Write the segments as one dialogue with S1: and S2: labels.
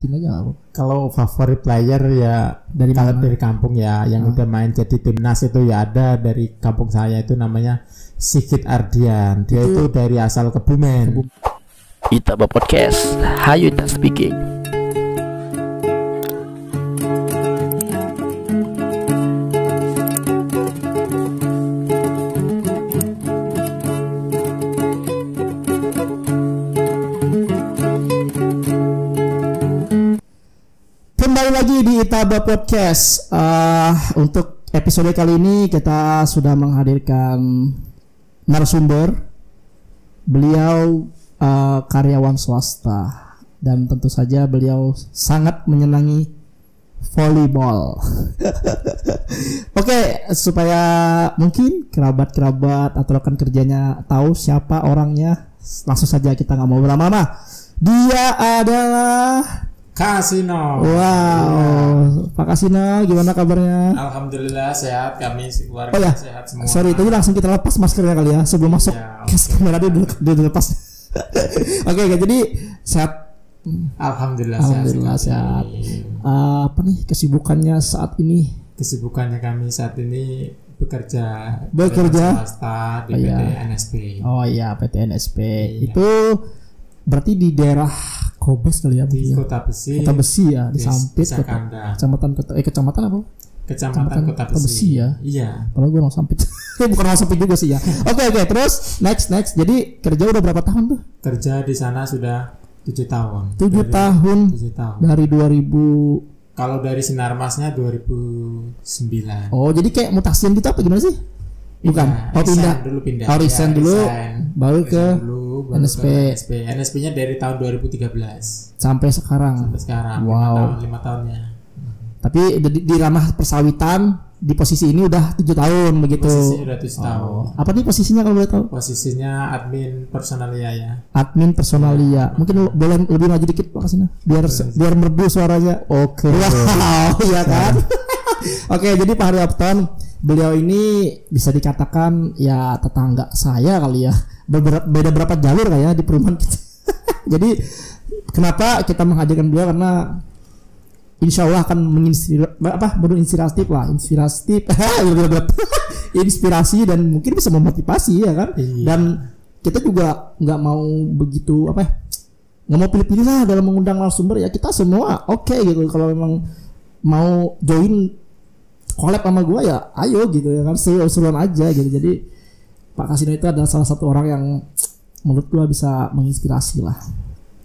S1: sebutin aja aku.
S2: Kalau favorit player ya dari kampung ya yang udah main jadi timnas itu ya ada dari kampung saya itu namanya Sigit Ardian. Dia itu dari asal Kebumen.
S3: Itaba Podcast, Hayuta Speaking.
S1: Kembali lagi di Itaba Podcast. Untuk episode kali ini kita sudah menghadirkan narasumber. Beliau karyawan swasta dan tentu saja beliau sangat menyenangi volleyball. Oke, supaya mungkin kerabat-kerabat atau rekan kerjanya tahu siapa orangnya, langsung saja kita nggak mau berlama-lama. Dia adalah
S2: Kasino.
S1: Wow, Pak Kasino, gimana kabarnya?
S2: Alhamdulillah sehat, kami keluarga sehat semua.
S1: Sorry, tadi langsung kita lepas maskernya kali ya sebelum masuk ke kamera dia dilepas. Oke, jadi sehat.
S2: Alhamdulillah
S1: sehat. Apa nih kesibukannya saat ini?
S2: Kesibukannya kami saat ini bekerja swasta di PT NSP.
S1: Oh iya, PT NSP. Itu berarti di daerah Kobes kali ya,
S2: di Kota Besi.
S1: Kota Besi ya, di Sampit, kecamatan apa?
S2: Kecamatan Kota Besi
S1: ya.
S2: Iya.
S1: Padahal gue orang Sampit. Bukan orang Sampit juga sih ya. Oke, terus next. Jadi kerja udah berapa tahun tuh?
S2: Kerja di sana sudah 7 tahun.
S1: 7 tahun. Dari 2000.
S2: Kalau dari Sinarmasnya 2009.
S1: Oh, jadi kayak mutasian gitu apa gimana sih? Bukan.
S2: Pindah.
S1: Resign dulu. Baru ke NSP.
S2: NSP-nya dari tahun 2013
S1: sampai sekarang. Wow.
S2: 5 tahunnya.
S1: Tapi di ranah persawitan di posisi ini udah 7 tahun begitu.
S2: Posisinya udah 7 tahun.
S1: Apa nih posisinya kalau boleh tahu?
S2: Posisinya admin personalia ya.
S1: Admin personalia. Mungkin boleh lebih maju dikit Pak Kasino biar merdu suaranya. Oke. Wow, ya kan? Oke, jadi Pak Haryapton, beliau ini bisa dikatakan ya tetangga saya kali ya. Beda berapa jalur kayak di perumahan kita. Jadi kenapa kita menghadirkan beliau, karena insya Allah akan inspirasi dan mungkin bisa memotivasi ya kan. Dan kita juga nggak mau begitu nggak mau pilih-pilih lah dalam mengundang narasumber ya. Kita semua oke gitu. Kalau memang mau join collab sama gue ya ayo gitu ya kan, seru-seruan aja gitu. Jadi Pak Kasino itu adalah salah satu orang yang menurut gue bisa menginspirasi lah.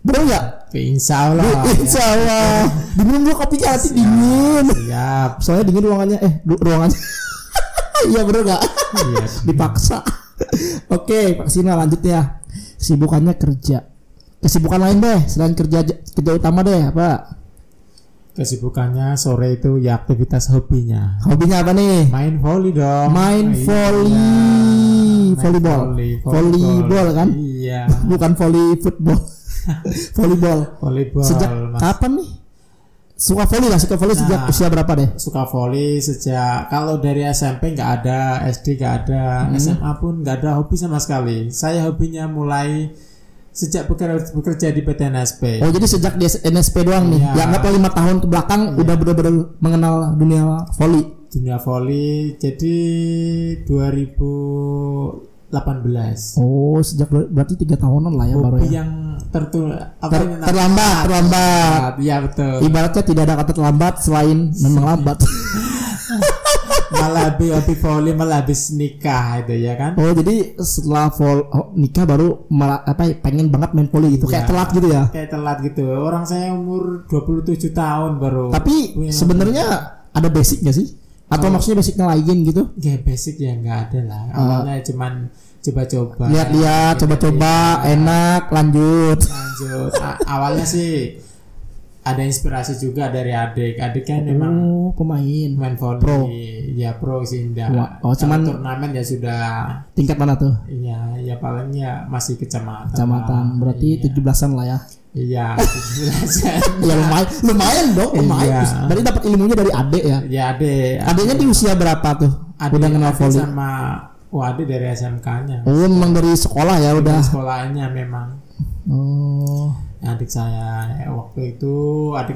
S1: Bener nggak?
S2: Insya Allah.
S1: Dingin dulu kopinya, hati dingin.
S2: Siap.
S1: Soalnya dingin ruangannya. Iya bener nggak?
S2: Iya.
S1: Dipaksa. Oke, Pak Kasino lanjut ya. Kesibukannya kerja. Kesibukan lain deh selain kerja utama deh, Pak.
S2: Kesibukannya sore itu ya aktivitas hobinya.
S1: Hobinya apa nih?
S2: Main volley dong.
S1: Volleyball kan?
S2: Iya.
S1: Bukan volley football. Volleyball. Sejak kapan nih? Suka volley sejak usia berapa deh?
S2: Suka volley sejak, kalau dari SMP nggak ada, SD nggak ada, SMA pun nggak ada hobi sama sekali. Saya hobinya mulai sejak bekerja di PT NSP.
S1: Oh, jadi sejak di NSP doang nih. Ya anggaplah 5 tahun ke belakang udah benar-benar mengenal dunia volley.
S2: Jadi 2018.
S1: Oh, sejak berarti 3 tahunan lah ya baru ya.
S2: Yang
S1: terlambat.
S2: Iya betul.
S1: Ibaratnya tidak ada kata terlambat selain memang lambat.
S2: Malah habis volley malah habis nikah itu ya kan.
S1: Oh, jadi setelah nikah baru malah pengen banget main volley gitu. Kayak telat gitu ya.
S2: Kayak telat gitu. Orang saya umur 27 tahun baru.
S1: Tapi sebenarnya ada basicnya sih? Atau maksudnya basicnya lain gitu?
S2: Ya basic ya nggak ada lah. Awalnya cuman coba-coba.
S1: Lihat-lihat, coba-coba, enak, lanjut.
S2: Awalnya sih ada inspirasi juga dari adik kan memang
S1: main
S2: volley
S1: pro.
S2: Ya pro sih indah.
S1: Cuman
S2: turnamen ya sudah
S1: tingkat mana tuh?
S2: Iya ya paling ya masih kecamatan.
S1: Berarti 17-an lah ya.
S2: Iya 17-an.
S1: Ya lumayan dong.
S2: Iya.
S1: Berarti dapat ilmunya dari adik ya.
S2: Ya adik.
S1: Adiknya di usia berapa tuh? Udah kenal volley
S2: sama adik dari SMK-nya.
S1: Oh, memang dari sekolah ya udah.
S2: Dari sekolahnya memang.
S1: Oh.
S2: adik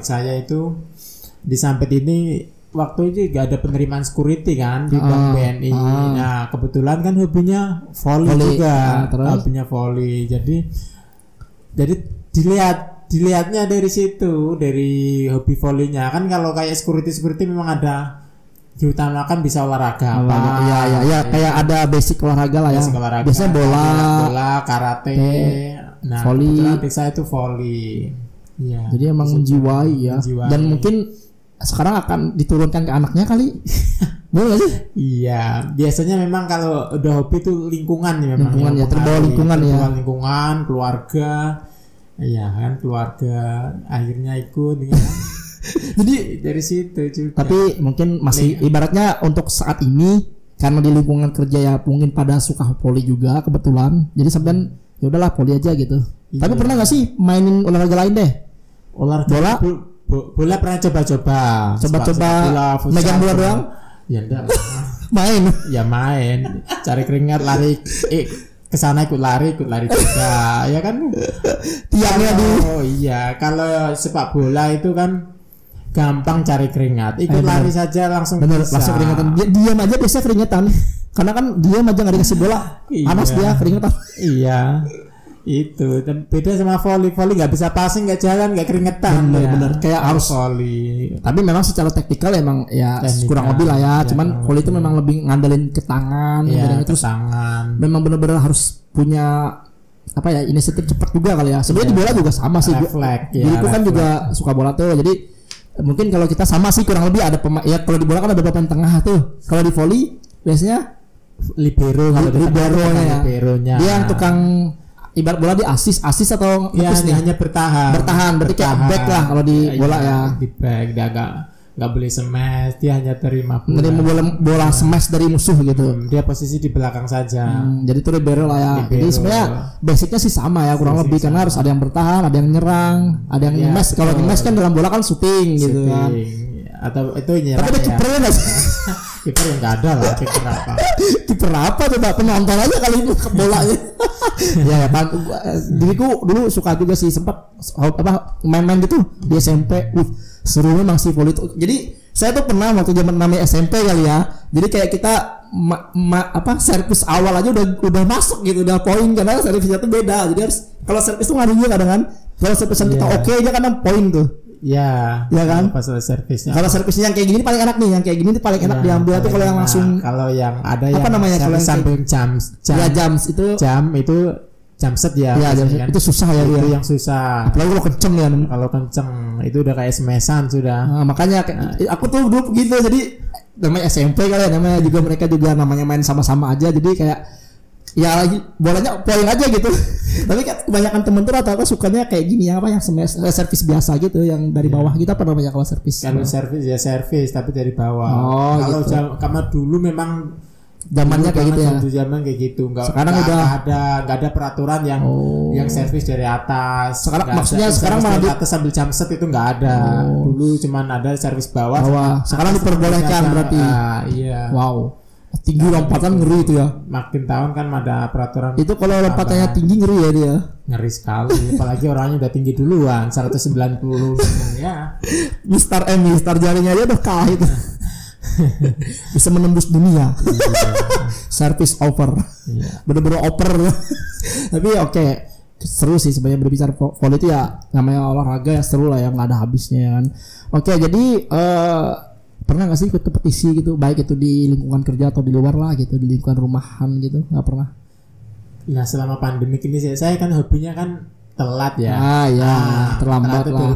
S2: saya itu di Sampit ini waktu itu gak ada penerimaan security kan di Bank BNI. Nah kebetulan kan hobinya volley juga, hobinya volley. Jadi dilihatnya dari situ, dari hobi volleynya kan. Kalau kayak security memang ada diutamakan bisa olahraga.
S1: Iya, kayak ada basic olahraga lah ya. Biasanya bola,
S2: karate. Nah,
S1: volley.
S2: Adik saya itu volley. Iya.
S1: Jadi emang menjiwai ya. Dan mungkin sekarang akan diturunkan ke anaknya kali. Boleh gak sih?
S2: Iya, biasanya memang kalau udah hobi itu lingkungan ya memang.
S1: Lingkungan ya, terbawa lingkungan ya.
S2: Lingkungan, keluarga. Iya kan, keluarga akhirnya ikut ya. Jadi dari situ juga.
S1: Tapi mungkin masih ibaratnya untuk saat ini karena di lingkungan kerja ya mungkin pada suka voli juga kebetulan. Jadi sampean ya udahlah voli aja gitu. Iya. Tapi pernah nggak sih mainin olahraga lain deh?
S2: Olahraga bola pernah coba-coba
S1: megang bola doang?
S2: Ya enggak. main cari keringat, lari kesana ikut lari juga ya kan.
S1: Tiangnya
S2: iya, kalau sepak bola itu kan gampang cari keringat, ikut lari saja langsung
S1: langsung keringatan. Diam aja biasa keringatan. Karena kan diam aja nggak dikasih bola, panas dia keringatan.
S2: Iya, itu. Dan beda sama volley nggak bisa passing, nggak jalan, nggak keringetan.
S1: Bener kayak harus
S2: volley.
S1: Tapi memang secara taktikal emang ya kurang lebih lah ya. Cuman volley itu memang lebih ngandelin ke tangan, terus
S2: tangan.
S1: Memang benar-benar harus punya apa ya, inisiatif cepat juga kali ya. Sebenarnya di bola juga sama sih. Jadi itu kan juga suka bola tuh. Jadi mungkin kalau kita sama sih kurang lebih ada ya kalau di bola kan ada pemain tengah tuh. Kalau di volley biasanya liberonya. Dia yang tukang ibarat bola di asis atau
S2: hanya bertahan.
S1: Berarti kayak back lah kalau di bola ya.
S2: Di back dia nggak boleh smash, dia hanya terima
S1: bola smash dari musuh gitu.
S2: Dia posisi di belakang saja.
S1: Jadi itu libero lah ya. Jadi sebenarnya basicnya sih sama ya kurang lebih karena harus ada yang bertahan, ada yang nyerang, ada yang nge-smash. Kalau nge-smash kan dalam bola kan shooting gitu kan.
S2: Atau itu nyerang.
S1: Tapi ada kipernya nggak sih?
S2: Kiper yang nggak ada lah.
S1: Kiper apa coba, penonton aja kali ini ke bolanya. Ya kan. Diriku dulu suka juga sih, sempat main-main gitu di SMP. Seru memang sih volley itu. Jadi saya tuh pernah waktu zaman namanya SMP kali ya. Jadi kayak kita servis awal aja udah masuk gitu, udah poin karena servisnya tuh beda. Jadi harus kalau servis tuh ngaruh juga kadang kan. Kalau servisan kita oke aja kan poin tuh.
S2: Ya kan? Pas servisnya.
S1: Kalau servisnya yang kayak gini paling enak nih, yang kayak gini tuh paling enak diambil tuh kalau yang langsung.
S2: Kalau yang ada
S1: apa namanya kalau
S2: sambil jam itu jam set ya.
S1: Iya,
S2: kan?
S1: Itu susah ya dia.
S2: Itu yang susah.
S1: Apalagi kalau kenceng ya.
S2: Kalau kenceng itu udah kayak semesan sudah.
S1: Nah, makanya aku tuh dulu begitu. Jadi namanya SMP kali ya, namanya juga mereka juga namanya main sama-sama aja. Jadi kayak ya bolanya poin aja gitu. Tapi kan kebanyakan temen tuh rata-rata sukanya kayak gini yang servis biasa gitu, yang dari bawah. Kita apa namanya kalau servis?
S2: Kalau servis tapi dari bawah. Kalau gitu. Karena dulu memang
S1: zamannya kayak gitu ya.
S2: Zaman kayak gitu.
S1: Sekarang udah
S2: enggak ada peraturan yang servis dari atas.
S1: Sekarang maksudnya sekarang malah
S2: di atas sambil jam set itu enggak ada. Dulu cuman ada servis bawah.
S1: Sekarang diperbolehkan berarti.
S2: Iya.
S1: Wow. Tinggi lompatan ngeri itu ya.
S2: Makin tahun kan ada peraturan.
S1: Itu kalau lompatannya tinggi ngeri ya dia.
S2: Ngeri sekali. Apalagi orangnya udah tinggi duluan 190 ya.
S1: Mister jaringnya aja udah kalah itu. Bisa menembus dunia. Service over. Bener-bener over. Tapi oke. Seru sih sebenarnya berbicara volley itu ya, namanya olahraga ya seru lah, yang nggak ada habisnya kan. Oke, jadi pernah nggak sih ikut kompetisi gitu, baik itu di lingkungan kerja atau di luar lah gitu, di lingkungan rumahan gitu? Nggak pernah?
S2: Nah selama pandemi ini saya kan hobinya kan telat ya.
S1: Terlambat lah.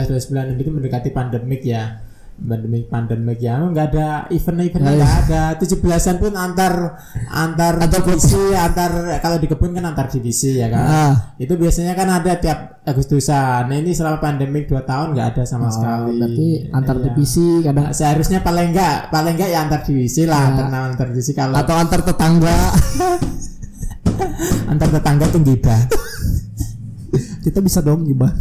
S2: 2019 itu mendekati pandemik ya. Pandemik ya, nggak ada event-eventnya, nggak ada 17-an pun antar divisi, kalau di kebun kan antar divisi ya kan. Itu biasanya kan ada tiap Agustusan. Nah ini selama pandemik 2 tahun nggak ada sama sekali.
S1: Berarti antar divisi kadang.
S2: Seharusnya paling nggak ya antar divisi lah, antar divisi kalau.
S1: Atau antar tetangga.
S2: Antar tetangga tuh gibah.
S1: Kita bisa dong gibah.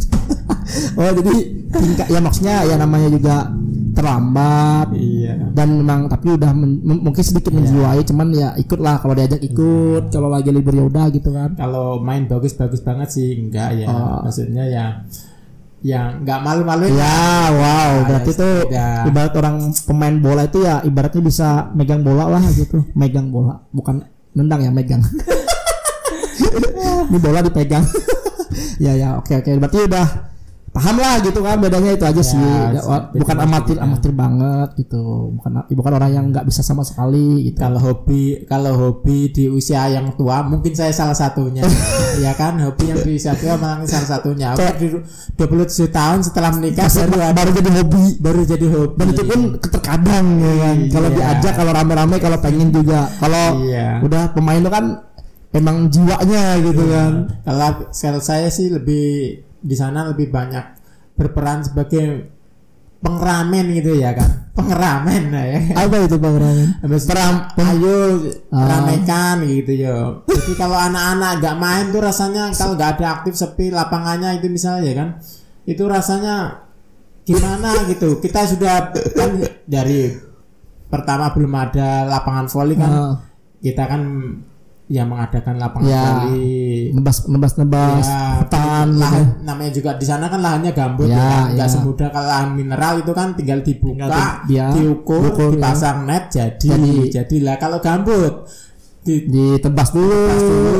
S1: Oh jadi tingkat ya, maksudnya ya namanya juga terlambat.
S2: Iya.
S1: Dan memang tapi udah mungkin sedikit menjiwai, cuman ya ikutlah kalau diajak ikut, kalau lagi libur ya udah gitu kan.
S2: Kalau main bagus banget sih enggak ya. Maksudnya ya nggak malu-maluin.
S1: Ya, wow, berarti tuh ibarat orang pemain bola itu ya ibaratnya bisa megang bola lah gitu. Megang bola, bukan nendang ya, megang. Ini bola dipegang. Ya, oke. Berarti udah paham lah gitu kan, bedanya itu aja sih. Bukan amatir banget gitu. Bukan orang yang nggak bisa sama sekali gitu.
S2: Kalau hobi di usia yang tua mungkin saya salah satunya. Ya kan, hobi yang di usia tua malah salah satunya. Aku 27 tahun setelah menikah baru jadi hobi. Dan itu pun terkadang ya kan. Kalau diajak, kalau rame-rame, kalau pengen juga. Kalau udah pemain itu kan emang jiwanya gitu kan. Kalau saya sih lebih di sana lebih banyak berperan sebagai pengramen gitu ya kan. Pengramen ya.
S1: Apa itu pengramen?
S2: Ayo ramekan gitu ya. Jadi kalau anak-anak gak main tuh rasanya, kalau gak ada aktif sepi lapangannya itu misalnya ya kan, itu rasanya gimana gitu. Kita sudah kan dari pertama belum ada lapangan voli kan, kita kan yang mengadakan lapangan voli, nebas hutan gitu. Namanya juga di sana kan lahannya gambut nggak semudah kalau lahan mineral itu kan tinggal dibuka, diukur, dipasang net jadilah. Kalau gambut
S1: ditebas dulu,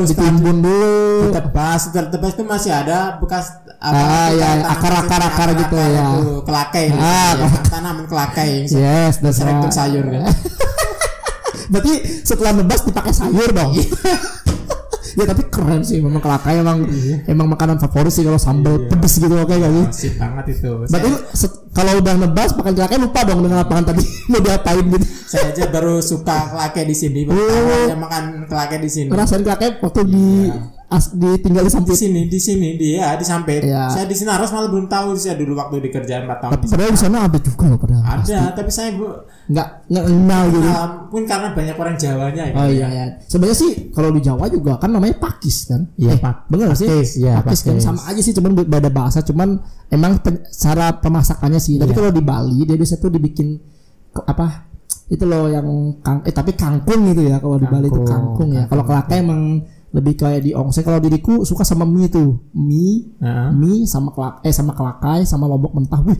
S1: ditimbun dulu,
S2: ditebas itu masih ada bekas
S1: akar gitu ya,
S2: kelakai, tanaman kelakai,
S1: yes,
S2: sering untuk sayur kan.
S1: Berarti setelah nebas dipakai sayur dong. Ya tapi keren sih, memang kelakai emang makanan favorit sih kalau sambal pedes gitu, oke gak sih?
S2: Asik banget itu.
S1: Berarti kalau udah nebas pakai kelakai lupa dong dengan lapangan tadi mau diapain gitu.
S2: Saya aja baru suka kelakai di sini, yang makan kelakai di sini.
S1: Ngerasain kelakai waktu ditinggal di samping.
S2: Di sini dia di samping. Saya di Sinaros malah belum tahu sih dulu waktu di kerjaan 4 tahun.
S1: Tapi padahal di sana ada juga loh padahal.
S2: Ada, tapi saya
S1: nggak kenal gitu.
S2: Mungkin karena banyak orang Jawanya ya.
S1: Oh iya. Sebenarnya sih kalau di Jawa juga kan namanya pakis kan.
S2: Iya,
S1: bener nggak sih?
S2: Iya,
S1: pakis kan sama aja sih, cuman beda bahasa, cuman emang cara pemasakannya sih. Tapi kalau di Bali dia biasa tuh dibikin apa? Itu loh yang tapi kangkung gitu ya, kalau di Bali itu kangkung ya. Kalau kelakai emang lebih kayak di ongseng. Kalau diriku suka sama mie tuh, mie sama kelakai sama lombok mentah. Wih,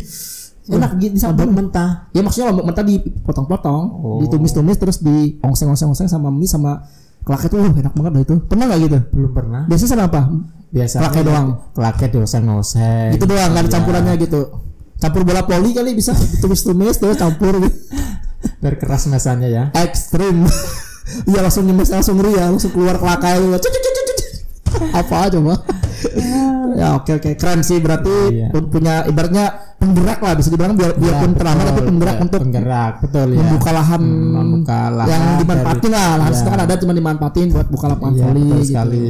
S1: enak gitu.
S2: Lombok mentah
S1: ya, maksudnya lombok mentah dipotong-potong, ditumis-tumis terus di ongseng sama mie sama kelakai tuh enak banget itu. Pernah nggak gitu?
S2: Belum pernah.
S1: Biasanya sama apa?
S2: Kelakai doang. Kelakai dioseng-oseng
S1: itu doang, nggak ada campurannya gitu. Campur bola voli kali bisa, ditumis-tumis terus campur gitu.
S2: Biar keras masanya ya.
S1: Ekstrim. Iya, langsung nyemes, langsung ria, langsung keluar kelakai lu. Apa coba? Ya oke, keren sih, berarti punya ibaratnya penggerak lah, bisa dibilang biarpun terlambat tapi penggerak untuk
S2: betul ya.
S1: Membuka lahan yang dimanfaatin lah. Lahan itu kan ada cuma dimanfaatin buat buka lapangan voli gitu.
S2: Sekali.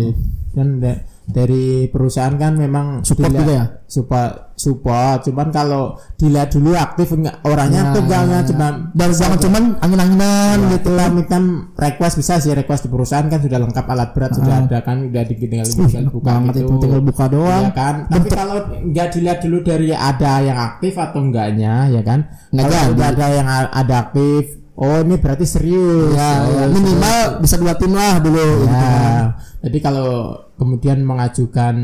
S2: Dan dari perusahaan kan memang
S1: support juga ya.
S2: Support, cuman kalau dilihat dulu aktif orangnya tuh enggak
S1: jangan cuman angin-anginan gitu
S2: lah. Minta request bisa sih, request di perusahaan kan sudah lengkap, alat berat sudah ada kan, udah tinggal buka gitu,
S1: tinggal buka doang
S2: ya kan. Tapi kalau enggak dilihat dulu dari ada yang aktif atau enggaknya ya kan, kalau ada yang ada aktif, oh ini berarti serius
S1: ya, minimal bisa 2 tim lah dulu
S2: ya
S1: gitu kan.
S2: Jadi kalau kemudian mengajukan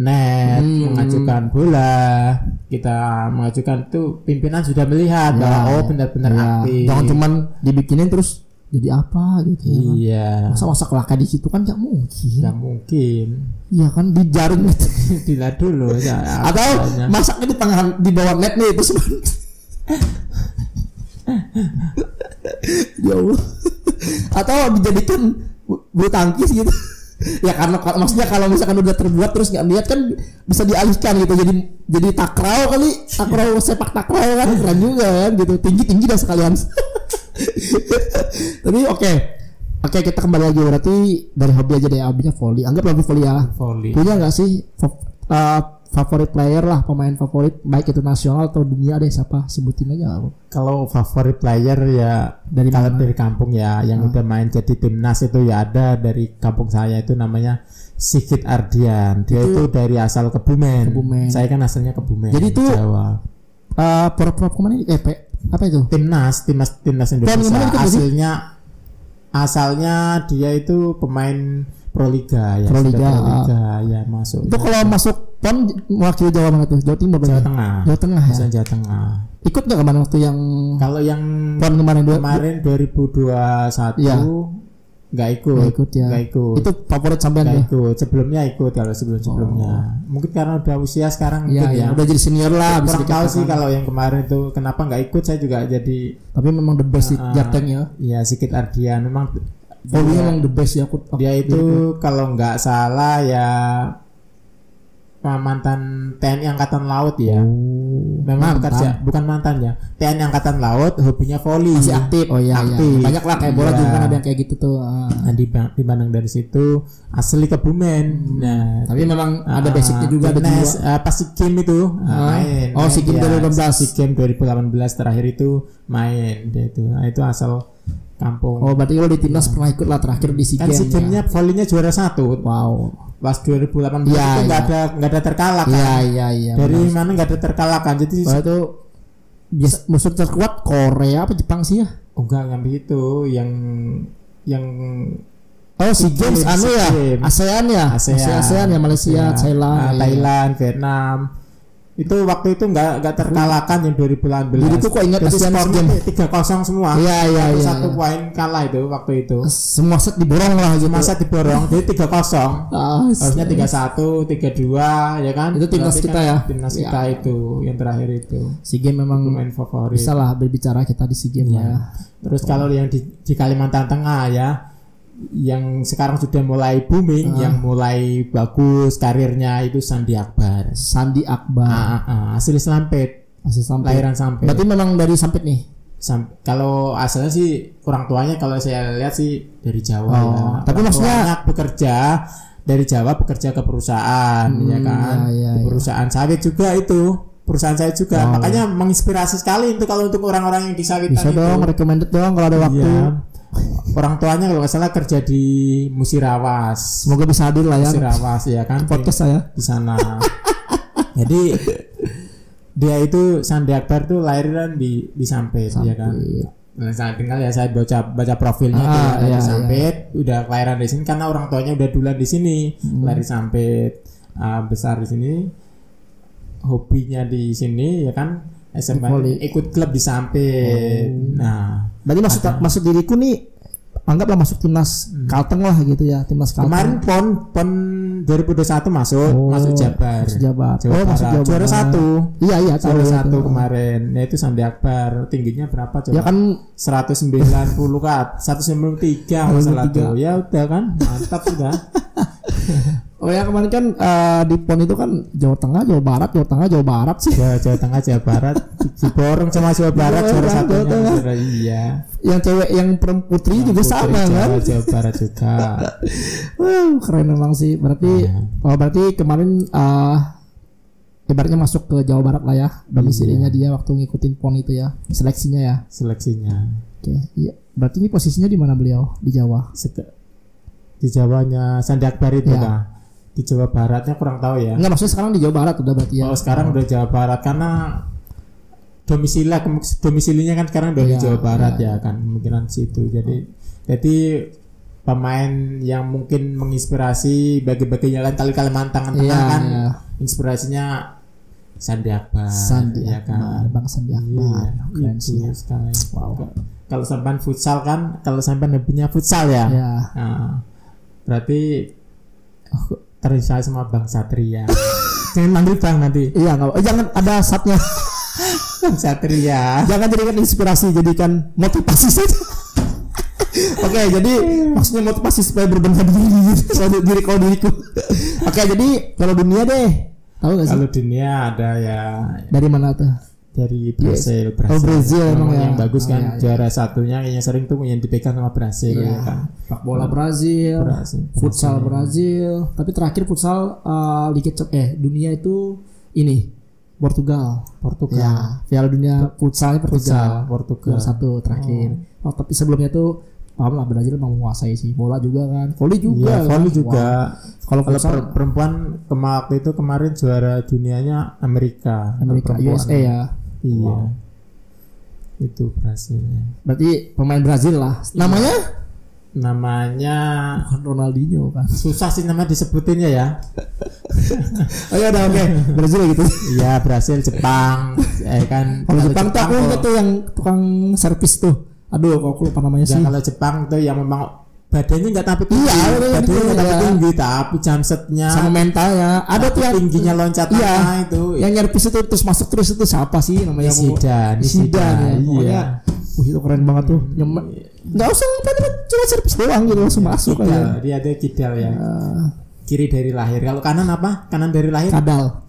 S2: net, mengajukan bola, kita mengajukan itu pimpinan sudah melihat bahwa benar-benar aktif.
S1: Jangan cuman dibikinin terus jadi apa gitu.
S2: Iya.
S1: Masa kelakai di situ kan nggak mungkin. Iya kan, dijaring gitu.
S2: Dilihat dulu ya.
S1: Atau masaknya di bawah net nih terus. Ya Allah. Atau dijadikan bulu tangkis gitu. Ya karena maksudnya kalau misalkan udah terbuat terus nggak lihat kan bisa dialihkan gitu, jadi takraw kali, takraw sepak takraw kan, keren juga kan gitu, tinggi dah sekalian. Tapi oke, kita kembali lagi, berarti dari hobi aja deh, hobinya volley, anggap hobi volley ya. Punya nggak sih favorit player lah, pemain favorit baik itu nasional atau dunia deh, siapa sebutin aja.
S2: Kalau favorit player ya dari kampung ya, yang udah main jadi timnas itu ya ada dari kampung saya, itu namanya Sigit Ardian. Dia itu dari asal Kebumen. Saya kan asalnya Kebumen,
S1: jadi itu
S2: Jawa.
S1: Prop kemana ini? Apa itu?
S2: Timnas Indonesia. Asalnya dia itu pemain Proliga ya.
S1: Proliga
S2: ya masuk.
S1: Itu kalau masuk PON mewakili Jawa mana tuh? Jawa Timur berarti?
S2: Jawa Tengah ya.
S1: Jawa
S2: Tengah.
S1: Ikut nggak kemana waktu yang?
S2: Kalau yang
S1: PON kemarin
S2: 2021
S1: ya.
S2: Nggak ikut ya. Nggak ikut.
S1: Itu favorit sampean
S2: nggak ikut. Sebelumnya ikut kalau sebelumnya. Mungkin karena udah usia sekarang
S1: ya. Udah jadi senior lah.
S2: Kurang tahu sih kalau yang kemarin itu kenapa nggak ikut, saya juga jadi.
S1: Tapi memang the best sih Jateng ya.
S2: Iya, Sigit Ardian memang.
S1: Dia memang the best ya.
S2: Dia itu kalau nggak salah ya mantan TNI Angkatan Laut ya. Memang bekerja, bukan mantan ya. TNI Angkatan Laut, hobinya volley.
S1: Masih aktif. Oh iya. Banyak lah kayak bola juga kan ada yang kayak gitu tuh.
S2: Nah, dibanding dari situ asli Kebumen. Nah,
S1: tapi memang ada basicnya juga ada
S2: pas SEA Games itu main.
S1: Oh, SEA Games 2018.
S2: SEA Games 2018 terakhir itu main dia itu. Nah, itu asal kampung.
S1: Oh, berarti kalau di timnas pernah ikut lah terakhir di SEA Games.
S2: Kan SEA Games-nya volley-nya juara 1.
S1: Wow.
S2: Pas 2018 itu nggak ada terkalahkan.
S1: Iya.
S2: Dari mana nggak ada terkalahkan. Jadi
S1: itu musuh terkuat Korea apa Jepang sih ya?
S2: Oh enggak begitu. Yang
S1: SEA Games ya. ASEAN ya, Malaysia,
S2: Thailand, Vietnam. Itu waktu itu nggak terkalahkan yang 2018.
S1: Jadi itu kok ingat
S2: ASEAN Games 3-0 semua.
S1: Iya.
S2: Satu poin kalah itu waktu itu.
S1: Semua set diborong lah gitu.
S2: Semua set diborong. Jadi 3-0. Harusnya 3-1, 3-2 ya kan?
S1: Itu timnas kita ya.
S2: Timnas kita itu yang terakhir itu.
S1: SEA Games memang
S2: pemain favorit.
S1: Bisa lah berbicara kita di SEA Games ya.
S2: Terus kalau yang di Kalimantan Tengah ya, yang sekarang sudah mulai booming, yang mulai bagus karirnya itu Sandi Akbar. Asli Sampit. Lahiran Sampit.
S1: Berarti memang dari Sampit nih.
S2: Kalau asalnya sih orang tuanya kalau saya lihat sih dari Jawa ya.
S1: Tapi maksudnya
S2: bekerja dari Jawa, bekerja ke perusahaan ya kan. Perusahaan sawit juga itu. Perusahaan saya juga. Makanya menginspirasi sekali itu kalau untuk orang-orang yang di sawitan
S1: bisa
S2: itu.
S1: Bisa dong, recommended dong kalau ada waktu.
S2: Orang tuanya kalau nggak salah kerja di Musirawas.
S1: Semoga bisa hadir lah ya.
S2: Musirawas ya kan.
S1: Podcast saya
S2: di sana. Jadi dia itu Sandi Akbar tuh lahiran di Sampit ya kan. Nah, saya tinggal ya saya baca profilnya di Sampit, udah kelahiran di sini karena orang tuanya udah duluan di sini, lahir di Sampit, besar di sini, hobinya di sini ya kan. SMP ikut klub di Sampit. Nah,
S1: berarti maksud diriku nih anggaplah masuk timnas Kalteng lah gitu ya, timnas Kalteng.
S2: Kemarin PON 2021 masuk Jabar.
S1: Masuk
S2: juara 1.
S1: Iya,
S2: juara 1 kemarin. Nah, itu Sandi Akbar. Tingginya berapa coba?
S1: Ya kan
S2: 190 kan. 193 masalah tuh. Ya udah kan. Mantap sudah.
S1: Oh ya kemarin kan di PON itu kan Jawa Tengah, Jawa Barat, Jawa Tengah, Jawa Barat sih.
S2: Jawa Tengah, Jawa Barat, diborong sama Jawa Barat juara satunya. Iya. Yang
S1: cewek yang putri juga sama kan?
S2: Jawa Barat juga.
S1: Keren memang sih. Berarti kemarin ibaratnya masuk ke Jawa Barat lah ya. Domisilinya dia waktu ngikutin PON itu ya. Seleksinya ya. Oke, iya. Berarti ini posisinya di mana beliau? Di Jawa.
S2: Di Jawanya Sandi Akbar itu kan. Di Jawa Baratnya kurang tahu ya.
S1: Enggak, maksudnya sekarang di Jawa Barat udah berarti ya.
S2: Oh, sekarang udah Jawa Barat karena domisilinya kan sekarang udah di Jawa Barat ya kan, kemungkinan situ. Jadi pemain yang mungkin menginspirasi bagi-bagi jalan Kalimantan Tengah kan. Inspirasinya Sandi Akbar.
S1: Ya kan. Bang Sandi Akbar.
S2: Keren sih sekali. Wow. Kalau sampean futsal kan, kalau sampean hobinya futsal ya. Nah, berarti terinspirasi sama Bang Satria. Jangan manggil Bang nanti.
S1: Iya, jangan ada satnya.
S2: Bang Satria.
S1: Jangan jadikan inspirasi, jadikan motivasi saja. Oke, jadi maksudnya motivasi supaya berbenah diri kalau diriku. Oke, jadi kalau dunia deh, tahu nggak sih?
S2: Kalau dunia ada ya.
S1: Dari mana tuh?
S2: Dari Brasil.
S1: Brazil emang
S2: yang bagus kan. Juara satunya yang sering tuh yang dipegang sama Brasil ya kan.
S1: Sepak bola Brasil, futsal Brasil. Tapi terakhir futsal Liga dunia itu ini Portugal. Ya, Piala Dunia futsalnya Portugal. Juara 1 terakhir. Tapi sebelumnya tuh paham lah Brazil memang menguasai sih, bola juga kan, volley juga.
S2: Kalau perempuan waktu itu kemarin juara dunianya Amerika
S1: USA ya.
S2: Iya. Itu Brasilnya.
S1: Berarti pemain Brazil lah.
S2: Namanya
S1: Bukan Ronaldinho kan.
S2: susah sih nama disebutinnya ya.
S1: Oh ya udah oke. Brazil gitu.
S2: Iya, Brasil, Jepang, kan.
S1: Kalau Jepang tuh aku ingat tuh yang tukang servis tuh. Aduh, kok aku lupa namanya
S2: Ya,
S1: sih.
S2: kalau Jepang tuh yang memang badannya nggak tapi tinggi,
S1: Iya,
S2: badannya nggak tapi
S1: iya.
S2: tinggi, tapi jumpsetnya
S1: Sama mentalnya. Ada tuh yang
S2: tingginya loncatan
S1: Iya.
S2: itu.
S1: yang nyervis itu terus masuk terus itu siapa sih namanya?
S2: Zidane
S1: ya. Pokoknya
S2: iya.
S1: itu keren banget tuh. Nggak usah cuma servis doang gitu langsung masuk
S2: Kidal,
S1: aja.
S2: dia ada kidal ya. Kiri dari lahir. Kalau kanan apa? Kanan dari lahir?
S1: Kadal.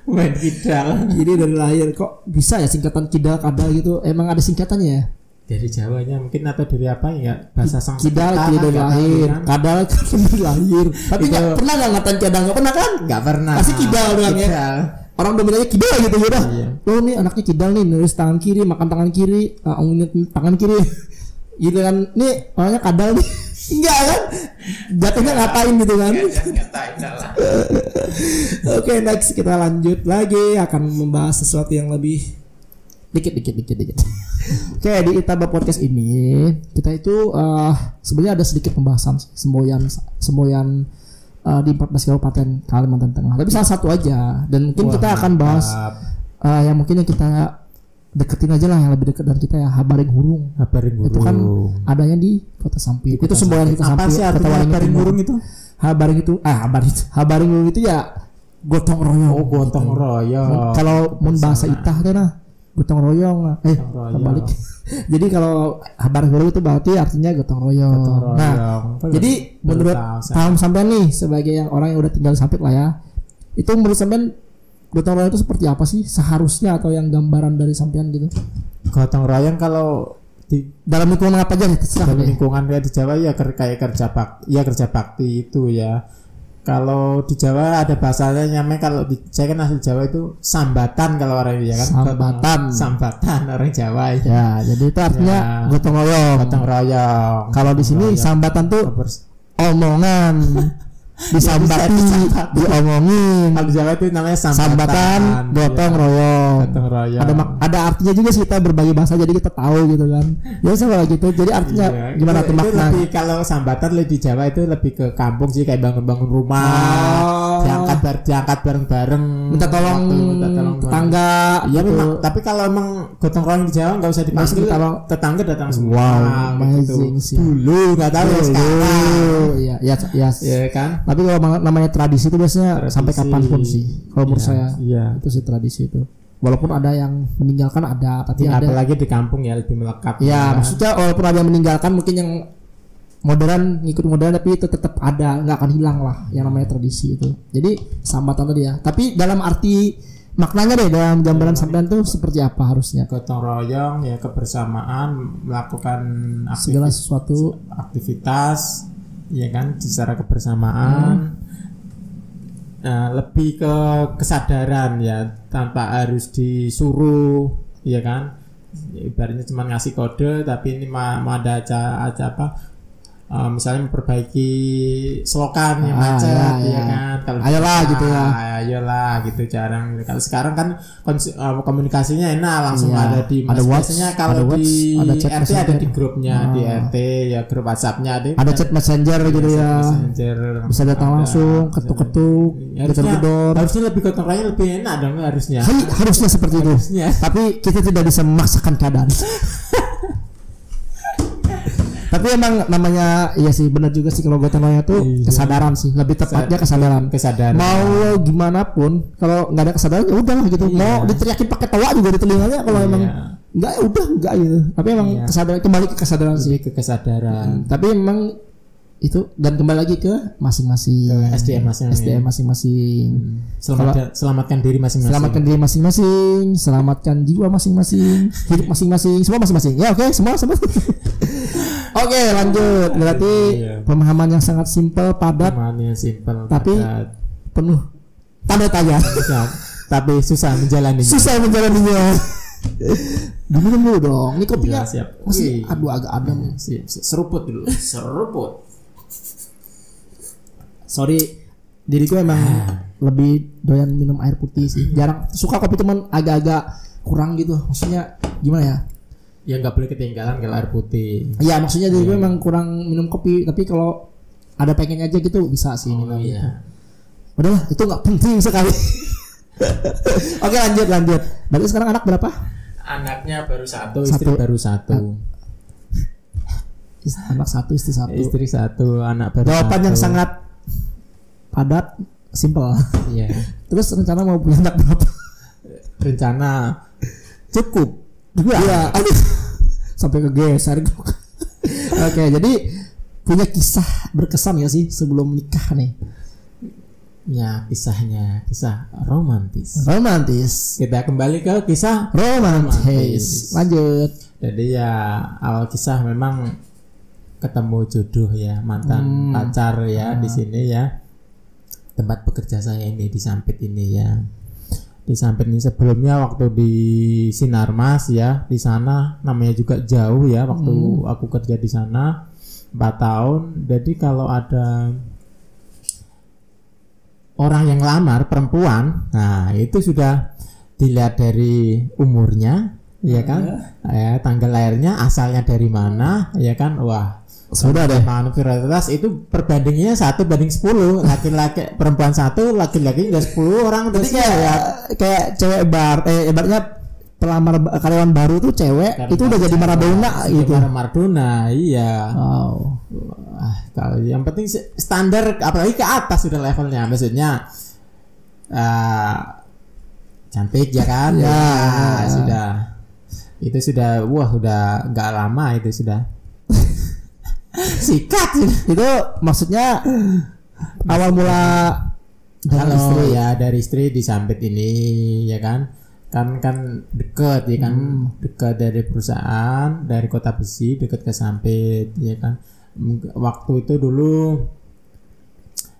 S2: Main kidal.
S1: Jadi dari lahir kok bisa ya singkatan kidal kadal gitu. Emang ada singkatannya ya?
S2: Dari Jawanya mungkin atau dari apa ya? Bahasa
S1: Kidal
S2: Sanskerta
S1: dari
S2: nggak tahu
S1: lahir,
S2: kan?
S1: kadal dari lahir. Tapi
S2: Itu-
S1: nggak pernah nggak ngatain kadal, nggak pernah kan?
S2: Nggak pernah.
S1: Pasti kidal doang ya.
S2: Kidal.
S1: Orang dominannya kidal gitu ya udah.
S2: Iya.
S1: Oh nih anaknya kidal nih, nulis tangan kiri, makan tangan kiri, tangan kiri. Gitu kan. Nih orangnya kadal nih. Enggak kan? Jatuhnya ngapain gitu kan? Oke, next kita lanjut lagi akan membahas sesuatu yang lebih dikit. Oke, di Itaba Podcast ini kita itu sebenarnya ada sedikit pembahasan semboyan di 14 Kabupaten Kalimantan Tengah. Tapi salah satu aja dan mungkin kita akan bahas yang mungkin yang kita deketin aja lah yang lebih dekat dari kita ya, Habaring Hurung. Itu kan adanya di Kota Sampit. Itu semboyan Kota
S2: Apa
S1: Sampit.
S2: sih artinya Habaring Hurung itu?
S1: Habaring Hurung itu ya gotong royong.
S2: Oh, gotong royong.
S1: Kalau mun bahasa Itah kan gotong royong.
S2: royong.
S1: Kebalik. Jadi kalau Habaring Hurung itu berarti artinya gotong royong.
S2: Gotong royong.
S1: Nah, jadi
S2: Baru
S1: menurut
S2: tahu saya.
S1: paham sampean nih sebagai yang orang yang udah tinggal di Sampit lah ya. Itu menurut sampean gotong royong itu seperti apa sih seharusnya atau yang gambaran dari sampean gitu?
S2: Gotong royong kalau di
S1: Dalam lingkungan apa aja nih terserah
S2: dalam
S1: deh.
S2: lingkungan kayak di Jawa ya kayak kerja bakti itu ya. Kalau di Jawa ada bahasanya namanya, kalau di saya kan asli Jawa itu sambatan kalau orang ya kan. Sambatan orang Jawa ya.
S1: Ya, jadi itu artinya gotong royong.
S2: Gotong royong.
S1: Kalau di sini sambatan tuh omongan, disambati, diomongin.
S2: Kalau di Jawa itu namanya
S1: Sambatan, gotong royong.
S2: Gotong royong.
S1: Ada artinya juga sih, kita berbagi bahasa jadi kita tahu gitu kan. Ya sama gitu. Jadi artinya
S2: Iya,
S1: gimana tuh
S2: itu
S1: makna?
S2: lebih, kalau sambatan lebih di Jawa itu lebih ke kampung sih, kayak bangun-bangun rumah, diangkat bareng-bareng,
S1: Minta tolong tetangga.
S2: Iya
S1: gitu.
S2: memang. Tapi kalau emang gotong royong di Jawa nggak usah dipanggil, tetangga datang semua.
S1: Wow,
S2: gitu.
S1: amazing sih.
S2: Dulu nggak tahu ya sekarang.
S1: Iya,
S2: Ya kan?
S1: Tapi kalau namanya tradisi itu biasanya sampai kapanpun sih. Kalau menurut saya,
S2: Iya.
S1: itu sih tradisi itu. Walaupun ada yang meninggalkan ada, tapi ada.
S2: Apalagi di kampung ya lebih melekat.
S1: Ya, maksudnya walaupun ada yang meninggalkan, mungkin yang modern ngikut modern, tapi itu tetap ada, nggak akan hilang lah yang namanya tradisi itu. Jadi sambatan tadi ya. Tapi dalam arti maknanya deh, dalam gambaran sampean tuh seperti apa harusnya?
S2: Gotong royong ya kebersamaan, melakukan
S1: Segala sesuatu.
S2: aktivitas ya kan secara kebersamaan. Nah, lebih ke kesadaran ya, tanpa harus disuruh ya kan. Ya, ibaratnya cuma ngasih kode, tapi ini mau ada apa, misalnya memperbaiki selokan yang macet ya kan. Kalau
S1: ayolah gitu ya.
S2: Ayolah gitu, jarang. Kalau sekarang kan komunikasinya enak, langsung ada di
S1: ada
S2: biasanya kalau di
S1: ada chat
S2: RT
S1: messenger.
S2: ada di grupnya, di RT ya grup WhatsApp-nya
S1: Ada chat messenger gitu ya.
S2: Messenger,
S1: Bisa datang langsung, ketuk-ketuk, gedor-gedor.
S2: harusnya lebih gotong royong lebih enak dong harusnya.
S1: Harusnya seperti itu.
S2: Harusnya.
S1: Tapi kita tidak bisa memaksakan keadaan. Tapi emang namanya iya sih, benar juga sih kalau gotong royong itu kesadaran sih, lebih tepatnya kesadaran. Mau gimana pun kalau nggak ada kesadaran ya udahlah gitu. Mau diteriakin pakai tawa juga di telinganya kalau emang nggak ya udah nggak gitu. Tapi emang kesadaran, kembali ke kesadaran sih.
S2: Ke kesadaran.
S1: Tapi emang itu dan kembali lagi ke masing-masing
S2: SDM
S1: masing-masing.
S2: Selamatkan diri masing-masing.
S1: Selamatkan diri masing-masing, selamatkan jiwa masing-masing, hidup masing-masing, semua masing-masing. Ya oke, semua. Oke, lanjut. Berarti pemahaman yang sangat simpel, padat, tapi penuh tanda tanya.
S2: Tapi susah menjalaninya.
S1: Diminum dulu dong. Ini kopinya
S2: siap.
S1: masih agak adem.
S2: Seruput dulu. Seruput.
S1: Sorry Diriku emang lebih doyan minum air putih sih. Jarang suka kopi, teman agak-agak kurang gitu. Maksudnya gimana ya?
S2: Ya nggak boleh ketinggalan kalau air putih.
S1: Iya, maksudnya diriku memang kurang minum kopi, tapi kalau ada pengennya aja gitu bisa sih minum gitu. Udahlah, itu nggak penting sekali. Oke, lanjut. Berarti sekarang anak berapa?
S2: Anaknya baru satu, istri baru satu.
S1: Anak satu, istri satu.
S2: Istri satu, anak baru
S1: Jawaban
S2: satu.
S1: yang sangat padat, simple.
S2: Iya.
S1: Terus rencana mau punya anak berapa?
S2: Rencana cukup.
S1: Iya. Aduh. Sampai kegeser. Oke, jadi punya kisah berkesan ya sih sebelum nikah nih?
S2: Ya, kisah romantis. Kita kembali ke kisah
S1: romantis. Lanjut.
S2: Jadi ya awal kisah memang ketemu jodoh ya, mantan pacar ya di sini ya. Tempat bekerja saya ini di Sampit ini ya. Di Sampit ini sebelumnya waktu di Sinarmas ya, di sana namanya juga jauh ya waktu aku kerja di sana 4 tahun. Jadi kalau ada orang yang lamar perempuan, nah itu sudah dilihat dari umurnya, ya kan, ya, tanggal lahirnya, asalnya dari mana, ya kan, wah sudah deh. Prioritas itu perbandingannya 1:10, laki-laki perempuan 1, laki-laki udah 10 orang.
S1: Jadi kayak cewek ibaratnya pelamar karyawan baru tuh cewek karena itu udah jadi Maradona gitu.
S2: Maradona, iya.
S1: Wow.
S2: Kalau yang penting standar, apalagi ke atas sudah levelnya, maksudnya cantik ya kan? Ya. Sudah. Itu sudah, udah nggak lama itu sudah. Sikat
S1: itu maksudnya awal mula
S2: dari istri ya, dari istri di Sampit ini ya kan dekat ya kan, dekat dari perusahaan, dari Kota Besi dekat ke Sampit ya kan. Waktu itu dulu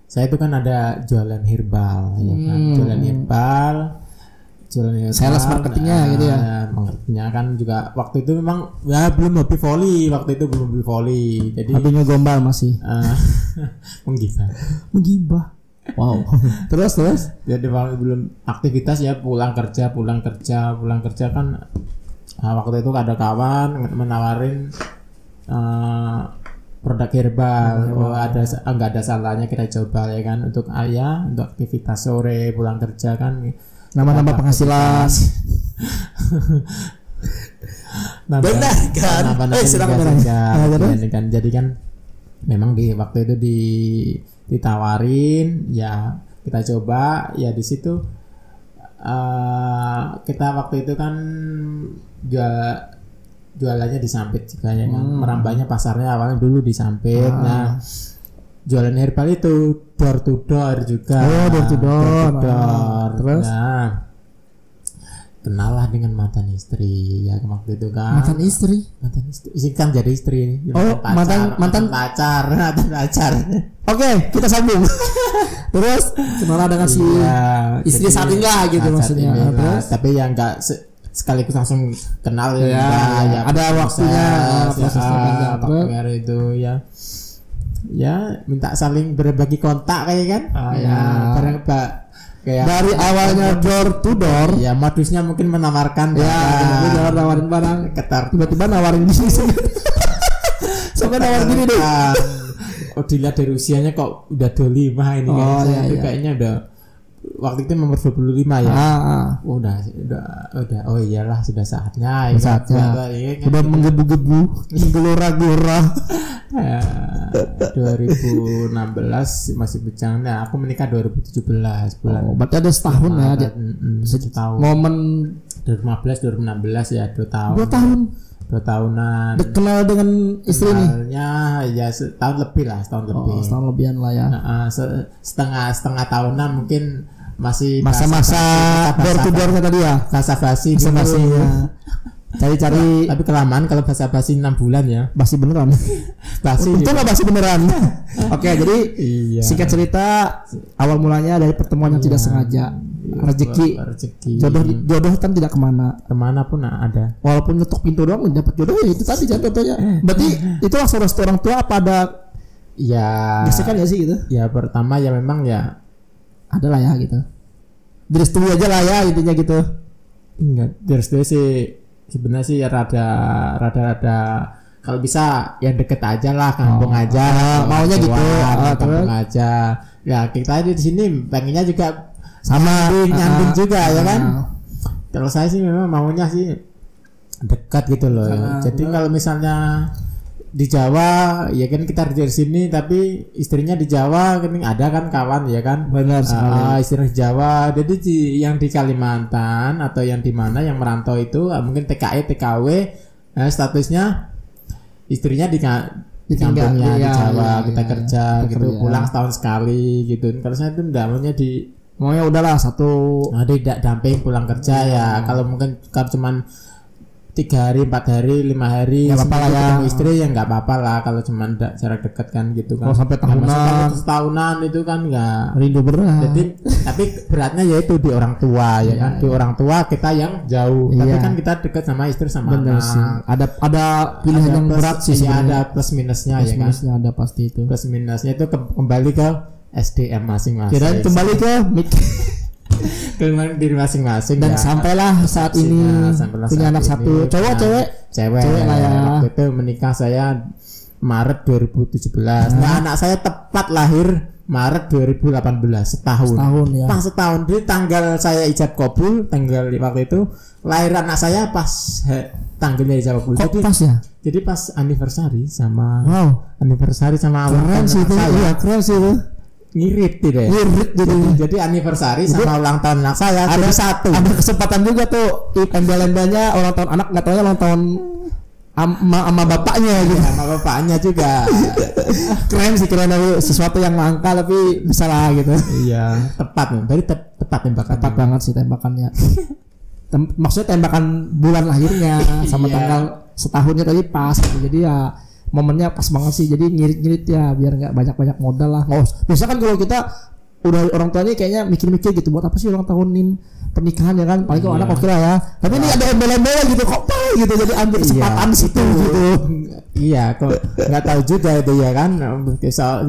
S2: saya itu kan ada jualan herbal ya kan, jualan herbal sales marketingnya gitu ya. Marketingnya kan juga waktu itu memang ya belum hobi volley, waktu itu belum hobi volley. Jadi
S1: hobinya gombal masih. Menggibah. Wow. terus
S2: jadi belum aktivitas ya, pulang kerja kan. Waktu itu ada kawan menawarin produk herbal. Nggak ada salahnya kita coba ya kan, untuk untuk aktivitas sore pulang kerja kan,
S1: nambah penghasilan. Benar kan?
S2: Jadi kan memang di waktu itu ditawarin ya, kita coba ya. Di situ kita waktu itu kan jualannya di Sampit juga ya kan, merambahnya pasarnya awalnya dulu di Sampit. Nah, jualan herbal itu door to door juga.
S1: Door to door.
S2: Terus kenal lah dengan mantan istri ya waktu itu kan.
S1: Mantan istri
S2: kan jadi istri.
S1: Mantan pacar. Oke, kita sambung. Terus kenal dengan si istri saat ini lah gitu maksudnya.
S2: Terus tapi yang enggak sekaligus langsung kenal ya,
S1: ada waktunya
S2: prosesnya itu ya. Ya minta saling berbagi kontak kayak kan. Kayak
S1: dari awalnya door to door
S2: ya, modusnya mungkin menawarkan
S1: ya, nawarin barang, tiba-tiba nawarin gini. Sampai nawarin gini deh.
S2: Dilihat dari usianya kok udah 25 ini kan. Itu kayaknya udah waktu itu nomor 25 ya. Udah. Oh iyalah, sudah saatnya.
S1: Sudah menggebu-gebu, menggelora-gelora.
S2: 2016 masih berjalan. Aku menikah 2017 bulan.
S1: Berarti ada setahun ya.
S2: Setahun.
S1: Momen
S2: 2015 ya, 2 tahun. 2 tahunan.
S1: Kenal dengan istri ini?
S2: Ya setahun lebih lah, setahun lebih.
S1: Setahun lebihan lah ya.
S2: Setengah tahunan mungkin masih
S1: masa-masa door to door kata dia.
S2: Basa-basi
S1: ya. Cari-cari.
S2: Tapi kelamaan kalau basa-basi 6 bulan ya.
S1: Basi beneran.
S2: Basi.
S1: Itu nggak basi beneran. Oke, jadi singkat cerita awal mulanya dari pertemuan yang tidak sengaja. Rezeki. Jodoh kan tidak kemana
S2: pun ada.
S1: Walaupun ngetok pintu doang dapat jodoh ya itu tadi contohnya. Berarti itu langsung restu orang tua apa ada?
S2: Ya.
S1: Gesekan ya sih gitu.
S2: Ya pertama ya memang ya
S1: ada lah ya gitu. Direstui aja lah ya intinya gitu.
S2: Enggak, direstui sih sebenarnya sih rada kalau bisa ya deket aja lah, kampung aja.
S1: Maunya gitu.
S2: Kampung aja. Ya kita di sini pengennya juga
S1: sama
S2: nyambung juga ya kan. Kalau saya sih memang maunya sih dekat gitu loh. Jadi kalau misalnya di Jawa ya kan kita dari sini tapi istrinya di Jawa kan ada kan kawan ya kan.
S1: Benar sekali.
S2: Istrinya di Jawa. Jadi yang di Kalimantan atau yang di mana yang merantau itu mungkin TKI TKW statusnya istrinya di kampungnya di Jawa kita kerja gitu pulang setahun sekali gitu. Kalau saya itu enggak maunya
S1: udahlah satu
S2: tidak damping pulang kerja ya. Kalau mungkin kalau cuman 3 hari, 4 hari, 5 hari
S1: ya apa-apa lah ya.
S2: Ketemu istri ya nggak apa-apa lah kalau cuman jarak dekat kan gitu kan.
S1: Kalau sampai tahunan,
S2: setahunan itu kan nggak
S1: rindu berat.
S2: Jadi tapi beratnya yaitu di orang tua ya kan. Di orang tua kita yang jauh. Tapi kan kita dekat sama istri sama anak.
S1: Sih. Ada pilihan yang berat sih.
S2: Ya ada plus minusnya ya kan.
S1: Plus minusnya ada pasti itu.
S2: Plus minusnya itu kembali ke SDM masing-masing.
S1: Kirain kembali ke
S2: diri masing-masing
S1: dan
S2: ya.
S1: Sampailah saat ini punya anak satu cewek
S2: lah ya. Waktu itu menikah saya Maret 2017. Nah anak saya tepat lahir Maret 2018 setahun ya. Pas setahun di tanggal saya ijab kabul tanggal waktu itu lahir anak saya pas tanggalnya ijab kabul.
S1: Jadi pas ya.
S2: Jadi pas anniversary sama anniversary sama
S1: keren sih itu. Iya keren sih itu.
S2: Ngirit tidak ya? Jadi anniversary sama ulang tahun anak saya ada satu.
S1: Ada kesempatan juga tuh embel-embelnya ulang tahun anak nggak tahu ulang tahun sama bapaknya gitu.
S2: Sama bapaknya juga.
S1: Keren sih sesuatu yang langka tapi bisa lah gitu.
S2: Iya tepat nih. Dari tepat tembakan.
S1: Tepat banget sih tembakannya. Maksudnya tembakan bulan lahirnya sama tanggal setahunnya tadi pas gitu. Jadi ya momennya pas banget sih, jadi ngirit-ngirit ya biar nggak banyak modal lah. Biasa kan kalau kita udah orang tuanya kayaknya mikir-mikir gitu buat apa sih ulang tahunin pernikahan ya kan, paling kalau anak oke lah ya. Tapi ini ada embel-embelnya gitu kok gitu, jadi ambil kesempatan situ gitu.
S2: Iya, kok nggak tahu juga itu ya kan.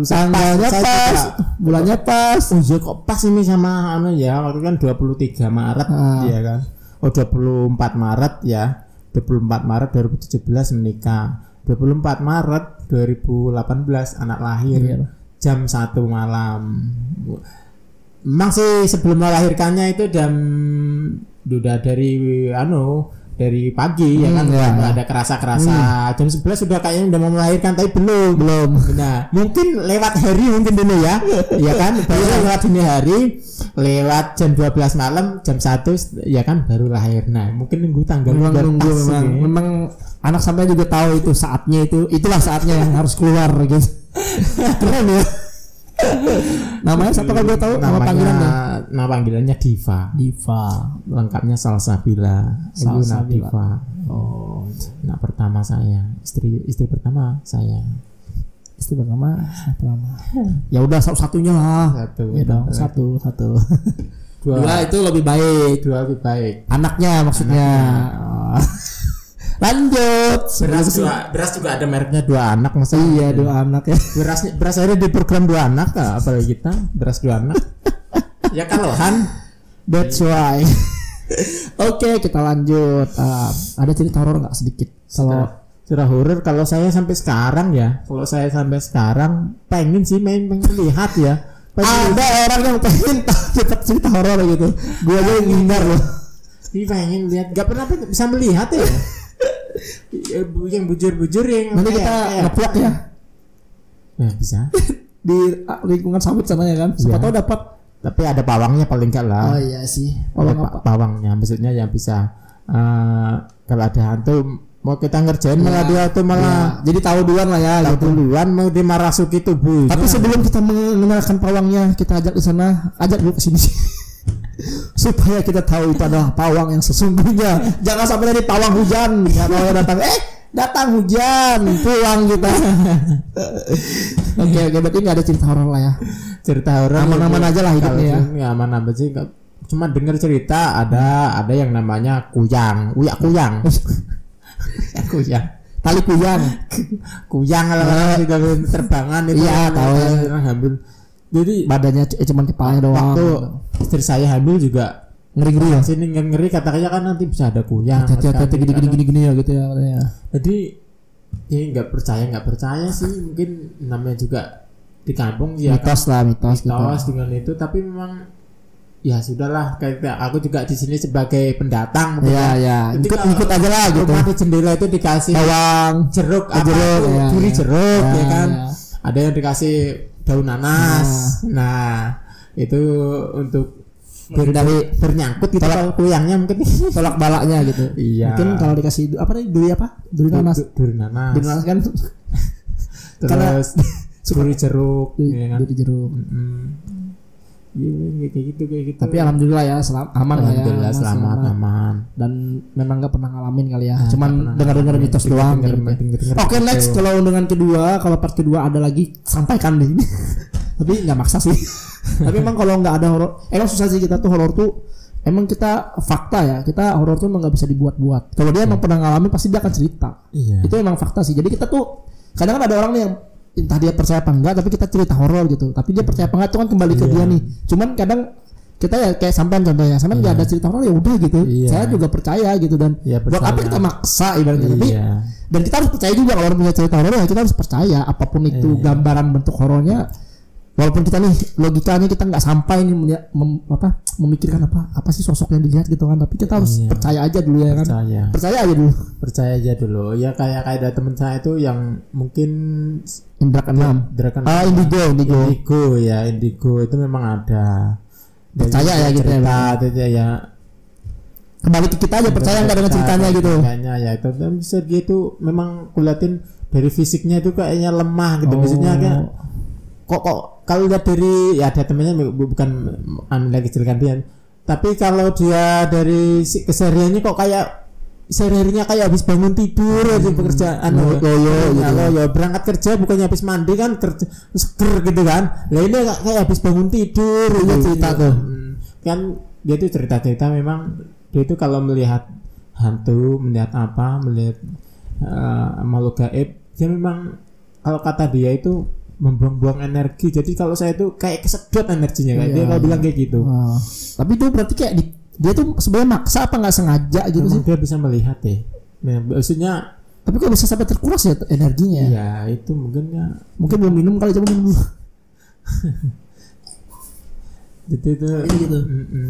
S1: Tanggalnya pas, bulannya pas.
S2: Iya kok pas ini sama ya waktu kan 23 Maret ya kan. 24 Maret ya. 24 Maret 2017 menikah. 24 Maret 2018 anak lahir jam 1 malam. Memang sih sebelum melahirkannya itu udah dari pagi ya kan ada kerasa jam 11 sudah kayaknya udah mau melahirkan tapi belum. Nah mungkin lewat hari mungkin dulu ya ya kan baru lewat dini hari lewat jam 12 malam jam 1 ya kan baru lahir. Nah mungkin nunggu tanggal
S1: memang anak sampai juga tahu itu saatnya itulah saatnya yang harus keluar gitu. Keren ya. Namanya siapa kalau gue tahu nama panggilannya?
S2: Nama panggilannya Diva. Lengkapnya Salsabila. Diva. Oh, anak pertama saya, istri pertama saya.
S1: Istri pertama. Ya udah satu-satunya lah. Satu. Dua itu lebih baik. Anaknya maksudnya. Lanjut.
S2: Beras juga ada mereknya 2 anak masa.
S1: Iya 2 anak ya.
S2: Beras ada di program 2 anak apalagi kita beras 2 anak. Ya kalohan.
S1: That's why. Oke, kita lanjut. Ada cerita horor nggak sedikit? Kalau
S2: cerita horor kalau saya sampai sekarang ya. Kalau saya sampai sekarang pengen lihat ya.
S1: Ada orang yang pengen cerita horor gitu. Gue aja yang ngindar loh.
S2: Pengen lihat, gak pernah bisa melihat ya. Yang bujur-bujur yang
S1: nanti kita ngeplok ya.
S2: Ya bisa.
S1: Di lingkungan sawit sana ya kan. Siapa tahu dapat.
S2: Tapi ada pawangnya paling enggak lah.
S1: Oh iya sih.
S2: Pawangnya maksudnya yang bisa kalau ada hantu mau kita ngerjain malah dia tuh malah
S1: jadi tahu duluan lah ya.
S2: Duluan mau dimarasuki tubuh.
S1: Tapi sebelum kita mengenalkan pawangnya, kita ajak di sana, ajak dulu ke sini supaya kita tahu itu adalah pawang yang sesungguhnya. Jangan sampai dari pawang hujan ya kalau datang hujan pulang kita. Oke, berarti nggak ada cerita horor lah ya.
S2: Cerita horor
S1: aman-aman aja lah hidupnya
S2: ya. Aman-aman sih. Cuma dengar cerita ada yang namanya kuyang.
S1: Tali kuyang
S2: kalau terbangan itu.
S1: Iya, tahu ya.
S2: Ambil Jadi
S1: badannya cuman kepalanya doang.
S2: waktu
S1: gitu.
S2: istri saya hamil juga
S1: Ngeri-ngeri ya.
S2: sini ngeri katanya kan nanti bisa ada kuyang.
S1: Hati-hati gini ya gitu ya katanya.
S2: Jadi ya nggak percaya sih, mungkin namanya juga di kampung ya
S1: Mitos lah, mitos gitu.
S2: dengan itu, tapi memang ya sudahlah, kayak aku juga di sini sebagai pendatang.
S1: Iya.
S2: Jadi
S1: Ikut aja lah gitu.
S2: Rumah di jendela itu dikasih
S1: Bawang,
S2: jeruk, duri
S1: iya.
S2: jeruk ya kan.
S1: Iya.
S2: Ada yang dikasih daun nanas. Nah, itu untuk bernyangkut gitu kalau kuyangnya mungkin
S1: tolak balaknya gitu.
S2: Iya.
S1: Mungkin kalau dikasih apa nih duri apa? Duri nanas.
S2: Duri nanas.
S1: Duri nanas kan
S2: Terus duri jeruk, ya kan.
S1: duri jeruk.
S2: Iya, kayak gitu.
S1: Tapi alhamdulillah ya aman lah ya.
S2: Alhamdulillah selamat aman.
S1: Dan memang nggak pernah ngalamin kali ya.
S2: Nah,
S1: Cuman dengar-dengar mitos doang.
S2: Denger.
S1: Oke, next kalau dengan kedua, kalau part kedua ada lagi sampaikan di sini. Tapi nggak maksa sih. Tapi emang kalau nggak ada horor, emang susah sih kita tuh horor tuh. Emang kita fakta ya, kita horor tuh emang nggak bisa dibuat-buat. Kalau dia emang pernah ngalamin pasti dia akan cerita.
S2: Iya.
S1: Itu emang fakta sih. Jadi kita tuh kadang kan ada orang nih yang entah dia percaya apa enggak, tapi kita cerita horor gitu. Tapi dia percaya apa enggak itu kan kembali ke dia nih. Cuman kadang kita ya kayak sampean contohnya, sampean nggak ada cerita horor ya udah gitu. Saya juga percaya gitu dan buat apa kita maksa ibaratnya. Tapi dan kita harus percaya juga kalau orang punya cerita horor ya kita harus percaya apapun itu gambaran bentuk horornya. Walaupun kita nih logikanya kita nggak sampai nih memikirkan apa sih sosok yang dilihat gitu kan, tapi kita harus percaya aja dulu ya kan. Percaya aja dulu. Ya kayak ada teman saya itu yang mungkin Indra keenam.
S2: Indigo itu memang ada.
S1: Percaya ya gitu
S2: ya.
S1: Kembali ke kita aja percaya nggak dengan ceritanya gitu.
S2: Ceritanya ya itu bisa gitu. Memang kulihatin dari fisiknya itu kayaknya lemah gitu. Maksudnya kayak kok kalau lihat dari ya ada temennya bukan lagi kecilkan dia, tapi kalau dia dari kesehariannya kok kayak sehari-harinya kayak habis bangun tidur aja pekerjaan ya berangkat kerja bukannya habis mandi kan kerja seger gitu kan. Lah ini kayak habis bangun tidur cerita tuh kan. Dia tuh cerita memang dia itu kalau melihat hantu, melihat makhluk gaib, dia memang kalau kata dia itu membuang-buang energi. Jadi kalau saya tuh kayak kesedot energinya kayak dia kalau bilang kayak gitu.
S1: Tapi itu berarti kayak dia tuh sebenarnya maksa apa nggak sengaja gitu sih?
S2: Dia bisa melihat maksudnya.
S1: Tapi kok bisa sampai terkuras ya energinya?
S2: Iya itu mungkin
S1: belum minum kali, coba minum dulu.
S2: gitu.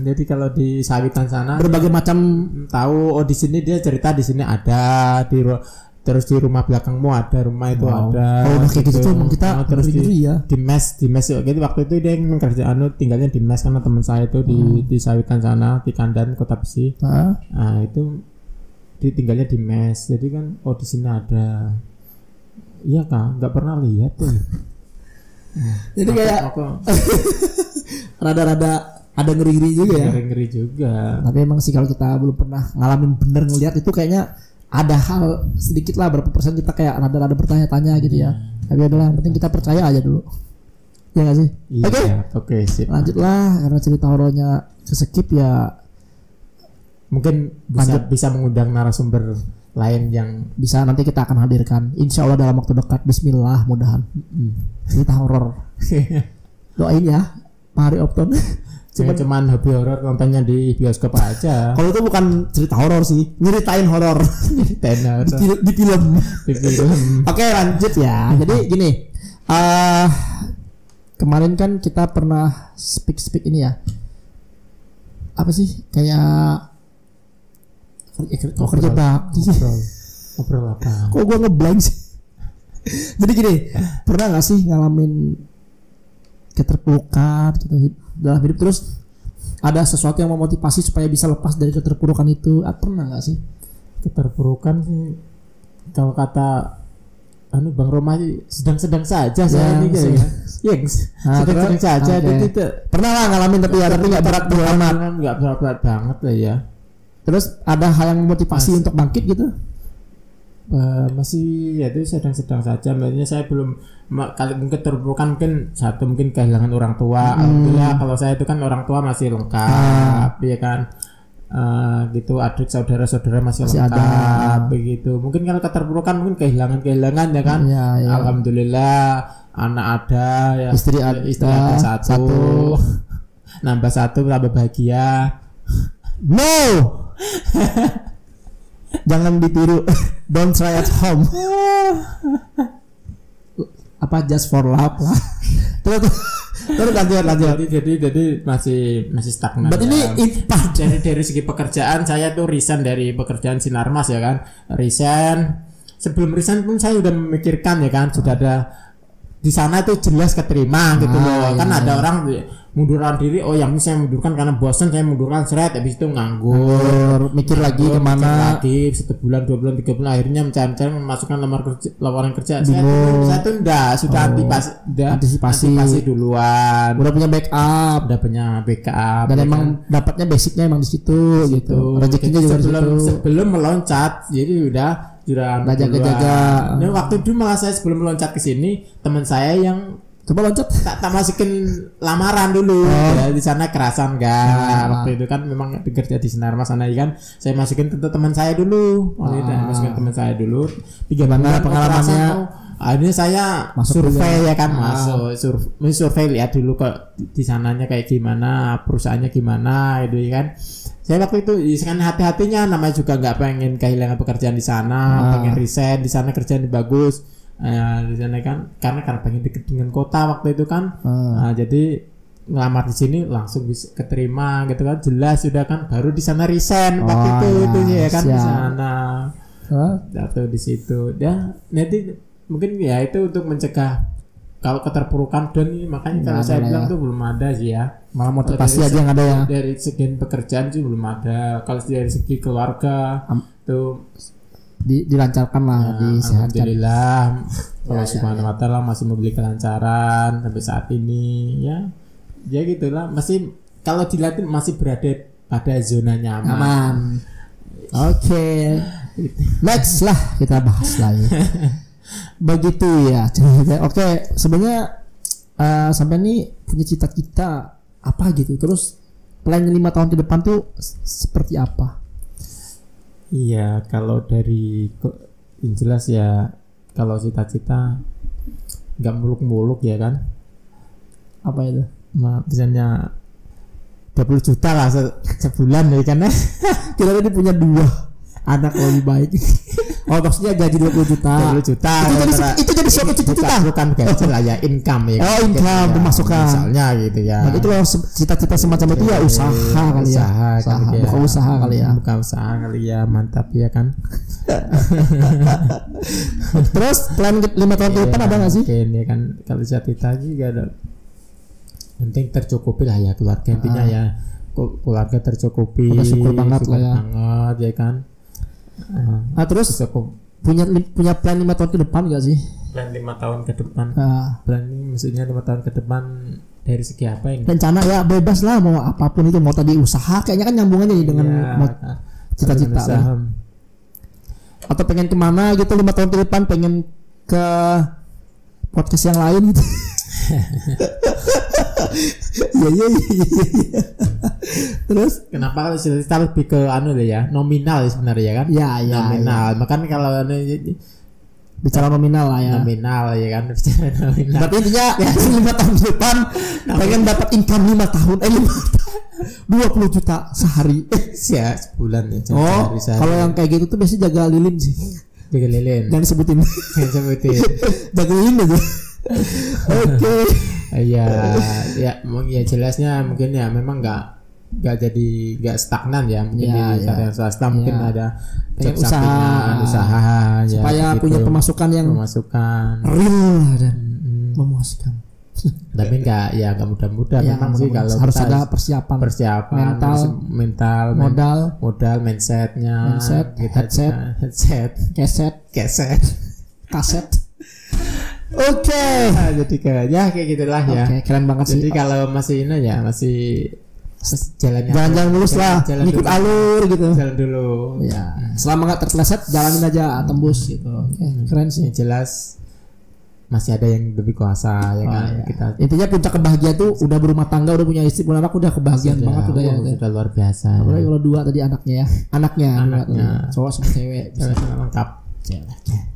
S2: Jadi kalau di sawitan sana
S1: berbagai macam
S2: tahu di sini dia cerita di sini ada terus di rumah belakangmu ada rumah itu ada.
S1: Udah kayak gitu emang kita
S2: terus di mes gitu. Waktu itu dia yang kerja tinggalnya di mes karena teman saya itu di sawitan sana di Kandan Kota Besi. Nah itu tinggalnya di mes. Jadi kan di sini ada. Iya kak, nggak pernah lihat tuh.
S1: Jadi kayak rada-rada ada ngeri-ngeri juga ya.
S2: Ngeri-ngeri juga.
S1: Tapi emang sih kalau kita belum pernah ngalamin bener ngelihat itu kayaknya ada hal sedikit lah, berapa persen kita kayak rada-rada bertanya-tanya gitu ya. Tapi adalah yang penting kita percaya aja dulu. Ya nggak sih? Oke,
S2: sip.
S1: Lanjutlah karena cerita horornya keskip ya.
S2: Mungkin bisa mengundang narasumber lain yang
S1: bisa nanti kita akan hadirkan. Insya Allah dalam waktu dekat. Bismillah, mudahan. Cerita horor. Doain ya, Pak Hari Opton.
S2: Cuman hobi horor nontonnya di bioskop aja.
S1: Kalau itu bukan cerita horor sih, nyeritain horor. di film. Oke, lanjut ya. Jadi gini, kemarin kan kita pernah speak ini ya. Apa sih? Kayak kerja bakti sih.
S2: Ngobrol apa?
S1: Kok gue ngeblank sih? Jadi gini, pernah nggak sih ngalamin keterpurukan gitu dalam hidup, terus ada sesuatu yang memotivasi supaya bisa lepas dari keterpurukan itu? Pernah nggak sih?
S2: Keterpurukan sih kalau kata Bang Roma sedang-sedang saja saya ini ya. Sedang-sedang saja.
S1: Pernah lah ngalamin tapi nggak berat amat.
S2: Nggak berat banget lah ya.
S1: Terus ada hal yang memotivasi untuk bangkit gitu?
S2: Masih ya itu sedang-sedang saja. Maksudnya saya belum kali mungkin terpurukan, mungkin kehilangan orang tua. Alhamdulillah kalau saya itu kan orang tua masih lengkap ya kan. Gitu, adik saudara-saudara masih lengkap ada. Begitu. Mungkin kalau keterpurukan mungkin kehilangan ya kan.
S1: Ya.
S2: Alhamdulillah anak ada ya,
S1: Istri ada
S2: satu. Nambah satu tambah bahagia.
S1: No. Jangan ditiru. Don't try at home. Apa just for love lah. Terus lanjut.
S2: Jadi masih stagnan.
S1: Berarti
S2: ya.
S1: ini
S2: Jadi dari segi pekerjaan saya tuh resign dari pekerjaan Sinarmas ya kan. Resign. Sebelum resign pun saya udah memikirkan ya kan, sudah ada di sana tuh jelas keterima gitu loh. Kan ada orang mundurkan diri, oh yang ini saya mundurkan karena bosan, saya mundurkan seret, habis itu nganggur,
S1: mikir lagi kemana,
S2: lagi 1 bulan 2 bulan 3 bulan, akhirnya mencari memasukkan lamaran kerja. Saya tuh sudah antisipasi duluan,
S1: udah punya backup, dan
S2: ya
S1: emang
S2: kan?
S1: dapatnya basicnya emang di situ gitu, rezekinya juga
S2: sebelum meloncat, jadi udah jaga. Nah, waktu itu malah saya sebelum meloncat ke sini, teman saya yang
S1: coba loncat
S2: tak masukin lamaran dulu ya, di sana kerasan waktu itu kan memang kerja di Sinarmas sana kan, saya masukin ke teman saya dulu masukin teman saya dulu 3 bulan
S1: pengalamannya.
S2: Akhirnya saya survei ya kan, survei lihat dulu kok di sananya kayak gimana, perusahaannya gimana gitu ya kan. Saya waktu itu kan hati-hatinya, namanya juga nggak pengen kehilangan pekerjaan di sana, pengen resign di sana, kerjaan bagus. Di sana kan karena pengen deket dengan kota waktu itu kan, jadi ngelamar di sini langsung bisa keterima gitu kan, jelas sudah kan, baru di sana resign waktu itu ya kan, di sana jatuh di situ ya. Nanti mungkin ya itu untuk mencegah kalau keterpurukan dan ini, makanya kalau saya bilang tuh belum ada sih ya,
S1: malah motivasi aja yang ada ya,
S2: dari segi pekerjaan sih belum ada. Kalau dari segi keluarga tuh
S1: dilancarkan lah, disehatkan.
S2: Alhamdulillah, Allah Subhanahu wa Ta'ala masih memberi kelancaran sampai saat ini ya gitulah, masih kalau dilihat masih berada pada zona nyaman.
S1: Oke. Next lah kita bahas lagi. Begitu ya. Oke, sebenarnya sampai ini punya cita-cita apa gitu, terus plan 5 tahun ke depan tuh seperti apa?
S2: Iya, kalau dari yang jelas ya, kalau cita-cita nggak muluk-muluk ya kan.
S1: Apa itu?
S2: Misalnya 20 juta lah sebulan ya kan.
S1: Kita tadi punya 2 anak lebih baik. Oh, maksudnya gaji 20 juta. Itu jadi suatu cita-cita.
S2: Bukan gaji lah ya, income ya.
S1: Oh, income, pemasukan.
S2: Misalnya gitu ya.
S1: Nah, itu kalau cita-cita semacam itu ya usaha kali ya. Bukan usaha kali ya.
S2: Bukan usaha kali ya, mantap ya kan.
S1: Terus plan 5 tahun ke depan ada nggak sih?
S2: Ini kan kalau cita-cita juga ada. Penting tercukupi lah ya keluarga, intinya ya. Keluarga tercukupi.
S1: Udah syukur banget lah ya.
S2: Banget ya kan.
S1: Terus punya plan 5 tahun ke depan gak sih?
S2: Plan 5 tahun ke depan. Plan ini maksudnya 5 tahun ke depan dari segi apa ini?
S1: Rencana ya bebas lah, mau apapun itu, mau tadi usaha kayaknya kan nyambungannya nih dengan cita-cita. Atau pengen kemana gitu 5 tahun ke depan, pengen ke podcast yang lain gitu. Iya. Terus
S2: kenapa kalau cita-cita lebih ke deh ya, nominal sebenarnya kan?
S1: Ya.
S2: Nominal. Makanya kalau
S1: bicara nominal lah ya.
S2: Nominal ya kan, bicara nominal.
S1: Berarti intinya 5 tahun ke depan pengen dapat income 5 tahun 20 juta sehari.
S2: Ya, sebulan ya.
S1: Kalau yang kayak gitu tuh biasanya jaga lilin sih.
S2: Jaga lilin.
S1: Jangan sebutin. Jaga lilin aja. Oke.
S2: Ya jelasnya mungkin ya memang nggak stagnan ya, mungkin di karya swasta mungkin ada usaha ya,
S1: supaya
S2: gitu.
S1: Punya pemasukan real dan memuaskan.
S2: Tapi nggak mudah-mudah ya, memang sih kalau
S1: harus ada persiapan
S2: mental, modal, mindsetnya, headset, kaset.
S1: Oke.
S2: Jadi kayak gitulah ya.
S1: Oke, keren banget sih.
S2: Jadi kalau masih
S1: jalan mulus lah, ngikut alur gitu.
S2: Jalan dulu.
S1: Ya, selama nggak terpeleset, jalanin aja, tembus gitu. Keren sih.
S2: Jelas masih ada yang lebih kuasa ya kan. Kita
S1: intinya puncak kebahagiaan tuh udah berumah tangga, udah punya istri, punya anak, udah kebahagiaan banget udah ya.
S2: Sudah luar biasa.
S1: Apalagi kalau 2 tadi anaknya. Cowok sama cewek
S2: bisa lengkap.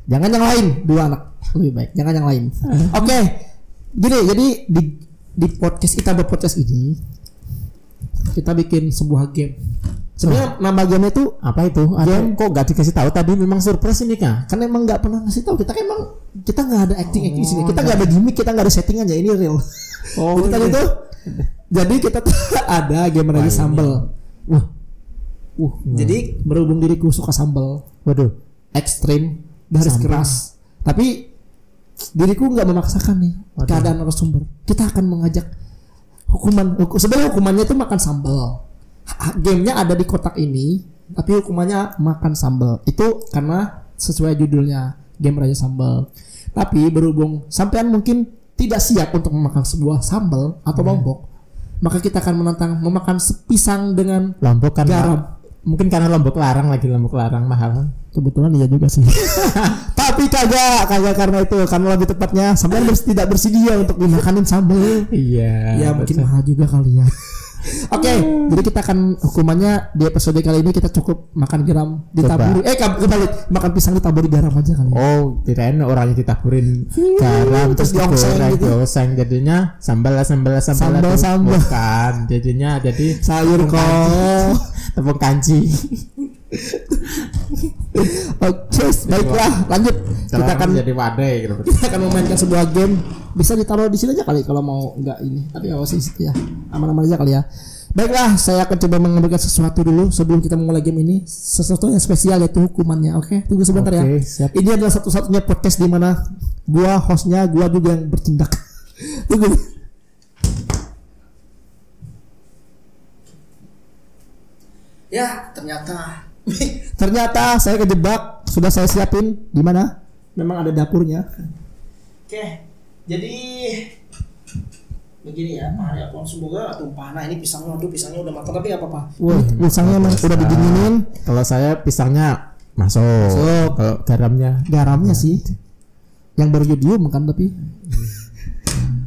S1: Jangan yang lain, 2 anak lebih baik. Jangan yang lain. Oke. Gini, jadi di podcast kita berpodcast ini kita bikin sebuah game. Sebenarnya nama game itu
S2: Apa itu? Ada kok gak dikasih tahu tadi, memang surprise ini Kak.
S1: kan emang nggak pernah ngasih tahu. Kita nggak ada acting di sini. Kita nggak ada gimmick, kita nggak ada settingan ya, ini real. Jadi tadi tuh jadi kita tuh ada game lagi sambal. Jadi berhubung diriku suka sambal.
S2: Waduh.
S1: Ekstrim, garis keras. Tapi diriku nggak memaksakan nih keadaan narasumber. Kita akan mengajak sebenarnya hukumannya itu makan sambal. Gamenya ada di kotak ini, tapi hukumannya makan sambal. Itu karena sesuai judulnya, game Raja Sambal. Tapi berhubung sampean mungkin tidak siap untuk memakan sebuah sambal atau lombok, maka kita akan menantang memakan sepisang dengan
S2: Lombok kan
S1: garam.
S2: Mungkin karena Lombok larang mahal.
S1: Kebetulan iya juga sih. Tapi kagak karena itu, karena lebih tepatnya sampean tidak bersedia untuk dimakanin sambal.
S2: Iya.
S1: Ya mungkin mahal juga kali ya. Oke, jadi kita akan hukumannya di episode kali ini kita cukup makan garam ditaburi. Kebalik, makan pisang ditaburi garam aja kali.
S2: Oh, kirain orangnya ditaburin garam terus digoreng gitu. Jadinya sambal. Bukan, jadinya jadi
S1: sayur kok.
S2: Tepung kanji.
S1: Oke, baiklah, lanjut. Kita akan
S2: jadi wadai gitu.
S1: Kita akan memainkan sebuah game. Bisa ditaruh di sini aja kali kalau mau enggak ini. Tapi enggak usah situ ya. Aman-aman aja kali ya. Baiklah, saya akan coba mengambilkan sesuatu dulu sebelum kita memulai game ini. Sesuatu yang spesial yaitu hukumannya. Oke, tunggu sebentar ya.
S2: Siap.
S1: Ini adalah satu-satunya podcast di mana gua hostnya, gua juga yang bertindak. Tunggu. Ya, ternyata saya kejebak. Sudah saya siapin. Di mana? Memang ada dapurnya. Oke. Jadi begini ya, Pak. Semoga tumpah. Nah, ini pisangnya, pisangnya udah matang tapi enggak apa-apa. Wah, pisangnya emang udah diginiin.
S2: Kalau saya pisangnya masuk. Kalau garamnya
S1: sih yang baru yodium kan tapi.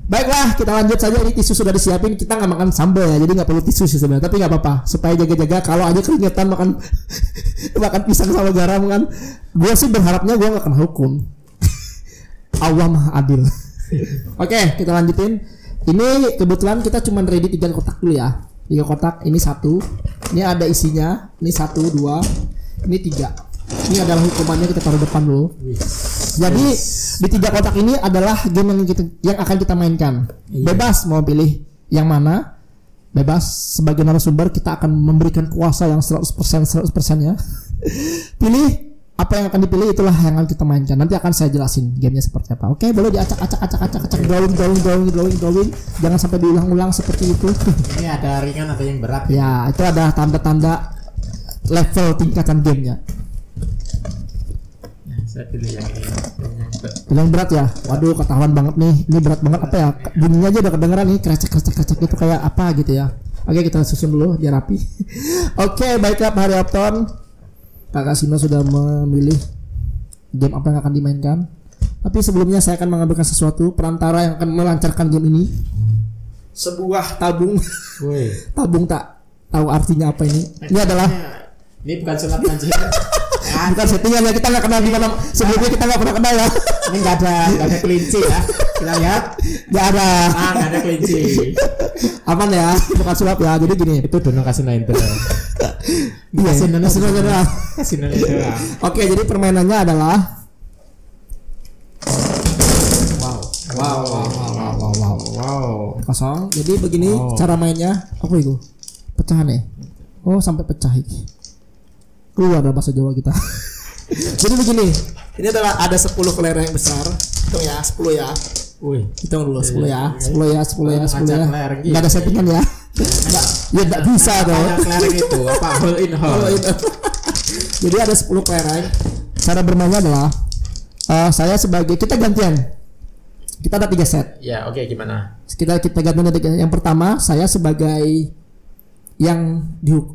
S1: Baiklah, kita lanjut saja. Ini tisu sudah disiapin. Kita nggak makan sambal ya, jadi nggak perlu tisu sih sebenarnya. Tapi nggak apa-apa, supaya jaga-jaga. Kalau aja keringetan makan pisang sama garam kan, gue sih berharapnya gue nggak kena hukum. Allah Maha Adil. Oke, kita lanjutin. Ini kebetulan kita cuma ready 3 kotak dulu ya. 3 kotak. Ini 1. Ini ada isinya. Ini 1, 2. Ini 3. Ini adalah hukumannya, kita taruh depan dulu. Jadi di 3 kotak ini adalah game yang akan kita mainkan. Bebas mau pilih yang mana. Bebas, sebagai narasumber kita akan memberikan kuasa yang 100% ya. Pilih apa yang akan dipilih, itulah yang akan kita mainkan. Nanti akan saya jelasin gamenya seperti apa. Oke, boleh diacak-acak, drawing. Jangan sampai diulang-ulang seperti itu.
S2: Ini ada ringan, ada yang berat.
S1: Ya, itu ada tanda-tanda level tingkatan gamenya.
S2: Saya pilih yang ini.
S1: Yang berat ya. Waduh, ketahuan banget nih. Ini berat banget apa ya? Bunyinya aja udah kedengeran nih, krecek itu kayak apa gitu ya. Oke, kita susun dulu biar rapi. Oke, baiklah Pak Haryapton. Kakak Sino sudah memilih game apa yang akan dimainkan. Tapi sebelumnya saya akan mengambilkan sesuatu perantara yang akan melancarkan game ini. Sebuah tabung. Tabung tak tahu artinya apa ini. Ini adalah
S2: bukan sunat anjir.
S1: Bukan settingan ya, kita nggak kenal gimana sebelumnya, kita nggak pernah kenal ya.
S2: Ini nggak ada kelinci ya. Kita lihat
S1: nggak ada.
S2: Nggak ada kelinci.
S1: Aman ya, bukan sulap ya. Jadi gini,
S2: itu dono kasino itu. Kasino itu.
S1: Oke, jadi permainannya adalah wow. Kosong. Jadi begini cara mainnya. Apa itu? Pecahan ya? Oh, sampai pecah ini. Keluar dari bahasa Jawa kita. Jadi begini, ini adalah ada 10 kelereng besar. Hitung ya, 10 ya. Hitung dulu 10 ya. 10 ya. Enggak ada settingan ya. Enggak bisa dong.
S2: Kelereng itu apa? Hole in hole.
S1: Jadi ada 10 kelereng. Cara bermainnya adalah saya sebagai, kita gantian. Kita ada 3 set.
S2: Ya, oke, gimana?
S1: Kita gantian. Yang pertama saya sebagai yang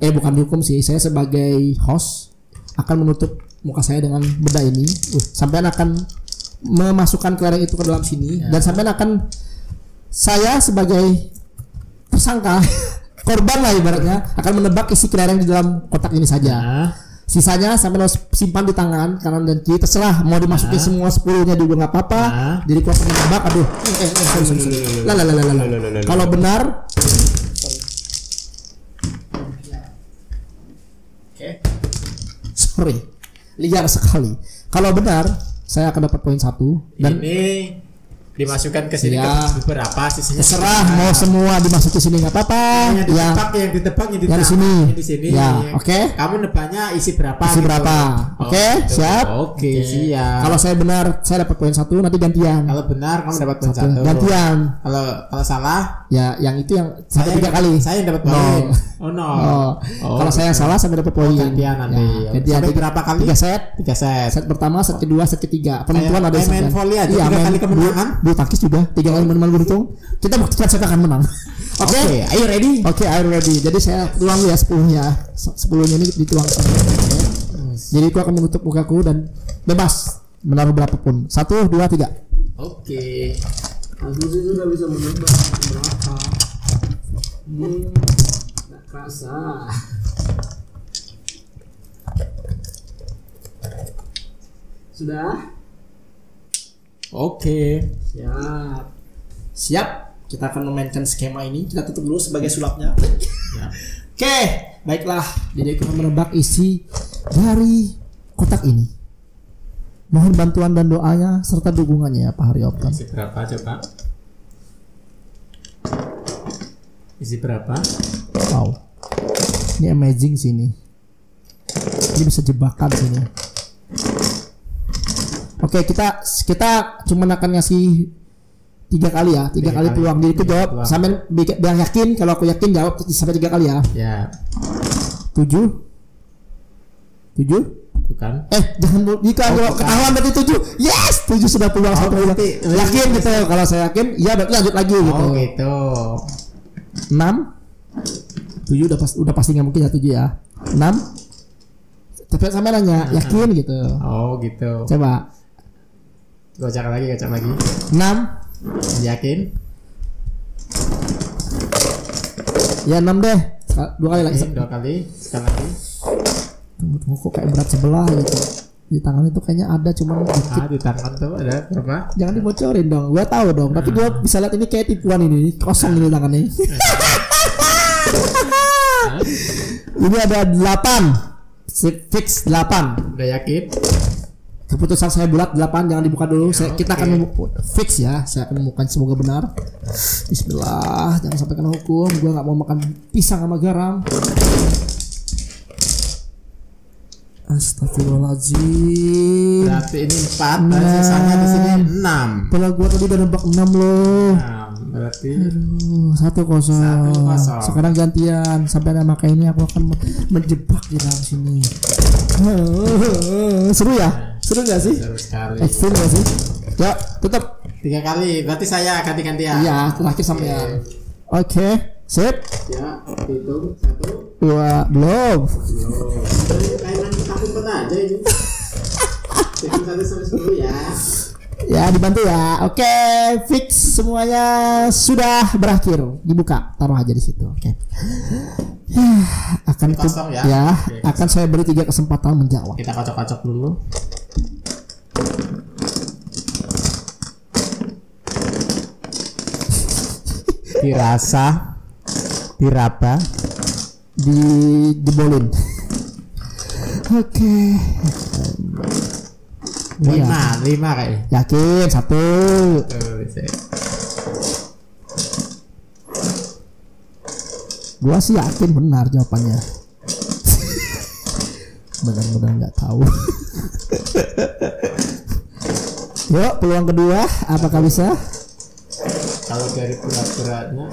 S1: bukan dihukum sih, saya sebagai host akan menutup muka saya dengan benda ini. Sampean akan memasukkan kelereng itu ke dalam sini dan sampean akan, saya sebagai tersangka korban lah ibaratnya, akan menebak isi kelereng di dalam kotak ini saja. Sisanya sampai simpan di tangan kanan dan kiri, terserah mau dimasukin semua 10-nya juga nggak apa-apa. Jadi gua akan menebak. Aduh, sorry. Kalau benar, sorry, liar sekali. Kalau benar, saya akan dapat poin 1 dan
S2: ini dimasukkan ke sini
S1: ya,
S2: ke beberapa sisinya.
S1: Terserah mau semua dimasukin sini nggak apa-apa.
S2: Yang ditebak
S1: yang di sini. Ya, oke.
S2: Kamu nebaknya isi berapa?
S1: Isi
S2: gitu.
S1: berapa? Oke, siap.
S2: Oke, siap.
S1: Kalau saya benar, saya dapat poin 1, nanti gantian.
S2: Kalau benar kamu dapat poin 1.
S1: Gantian.
S2: Kalau salah,
S1: ya yang itu yang sampai 3 kali.
S2: Saya yang dapat poin.
S1: Kalau saya yang salah sampai dapat poin.
S2: Gantian nanti.
S1: Gantian.
S2: Sampai berapa kali?
S1: 3 set.
S2: 3 set.
S1: Set pertama, set kedua, set ketiga. Penentuan ada set.
S2: Main volley aja. 3 kali kemenangan.
S1: Bulu tangkis juga 3 kali menang beruntung. Kita buktikan saya akan menang. Oke,
S2: are you ready?
S1: Oke, are you ready? Jadi saya tuang ya 10-nya. 10-nya ini dituang. Jadi aku akan menutup mukaku dan bebas menaruh berapapun. 1, 2, 3.
S2: Oke.
S1: Aku sih sudah bisa menembak berapa. Nggak kerasa. Sudah?
S2: Oke.
S1: Siap. Kita akan memainkan skema ini. Kita tutup dulu sebagai sulapnya.
S2: Ya.
S1: Oke, baiklah. Jadi kita menebak isi dari kotak ini. Mohon bantuan dan doanya serta dukungannya Pak Haryopton.
S2: Isi berapa coba? Isi berapa?
S1: Wow. Ini amazing sini. Ini bisa jebakan sini. Oke, kita cuma akan ngasih 3 kali ya, 3 kali peluang. Jadi itu jawab sampai biar yakin. Kalau aku yakin jawab sampai 3 kali ya.
S2: Ya.
S1: 7.
S2: Bukan.
S1: Jangan jika ketahuan berarti 7. Yes, 7 sudah peluang satu. Yakin gitu. Kalau saya yakin, ya berarti lanjut lagi gitu.
S2: Oh gitu.
S1: 6. 7 udah pasti nggak mungkin ya 7 ya. 6. Tapi sampai nanya, yakin gitu.
S2: Oh gitu.
S1: Coba.
S2: Gocak lagi.
S1: 6.
S2: Yakin?
S1: Ya 6 deh. 2 kali lagi.
S2: 2 kali. Sekali lagi.
S1: Tunggu kok kayak berat sebelah gitu. Di tangan itu kayaknya ada cuman dikit.
S2: Di tangan tuh ada berapa?
S1: Jangan dibocorin dong. Gua tahu dong. Tapi gua bisa lihat ini kayak tipuan ini. Kosong ini tangannya. Ini ada 8. Fix 8.
S2: Udah yakin?
S1: Keputusan saya bulat 8, jangan dibuka dulu. Kita akan fix ya. Saya akan menemukan semoga benar. Bismillah, jangan sampai kena hukum. Gua nggak mau makan pisang sama garam. Astagfirullahaladzim.
S2: Berarti ini 4 dan sisanya di sini 6.
S1: Padahal gua tadi udah nebak 6 loh.
S2: 6 berarti
S1: 1-0. Sekarang gantian. Sampai nama kayak ini aku akan menjebak di dalam sini. Seru ya? Seru gak sih?
S2: Seru sekali.
S1: Ekstrim gak sih? Ya, tetap
S2: 3 kali. Berarti saya ganti-gantian.
S1: iya, terakhir sampean. Oke. Sip.
S2: Ya, hitung 1.
S1: 2 belum.
S2: Kainan takut aja ini. Hitung 1 sampai 10 ya.
S1: Ya, dibantu ya. Oke, fix semuanya sudah berakhir. Dibuka, taruh aja di situ. Oke. Akan
S2: kosong ya. Oke,
S1: akan saya beri 3 kesempatan menjawab.
S2: Kita kocok-kocok dulu. Dirasa, diraba,
S1: dibolin. Oke.
S2: 5 kayaknya.
S1: Yakin 1. Gua sih yakin benar jawabannya. Benar-benar nggak tahu. Yuk, peluang kedua, apakah bisa?
S2: Kalau dari berat-beratnya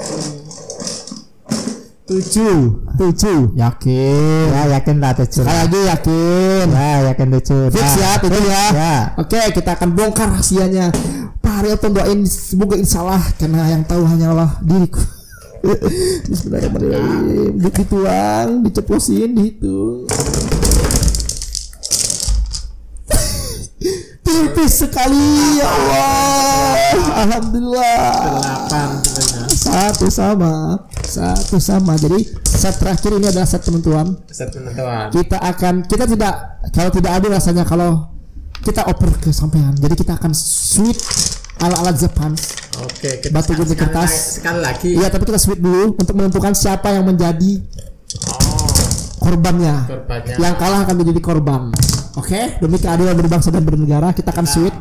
S1: 7. Yakin.
S2: ya yakin lah 7.
S1: Sekali lagi yakin.
S2: Ya yakin 7.
S1: Fix ya, 7 ya.
S2: Ya.
S1: Oke, kita akan bongkar rahasianya. Pak Haryopton doain semoga insyaallah karena yang tahu hanyalah diriku. Bismillahirrahmanirrahim. Dituang, diceplosin, dihitung. Tipis sekali ya Allah. Alhamdulillah.
S2: 8 sebenarnya.
S1: Satu sama. Jadi set terakhir ini adalah set penentuan.
S2: Set penentuan.
S1: Kita tidak, kalau tidak adil rasanya kalau kita oper ke sampean. Jadi kita akan sweet ala Jepang.
S2: Oke, kita
S1: batu gunting kertas.
S2: Sekali lagi.
S1: Iya, tapi kita sweet dulu untuk menentukan siapa yang menjadi korbannya. Yang kalah akan menjadi korban. Oke, demi keadilan berbangsa dan bernegara kita akan sweet.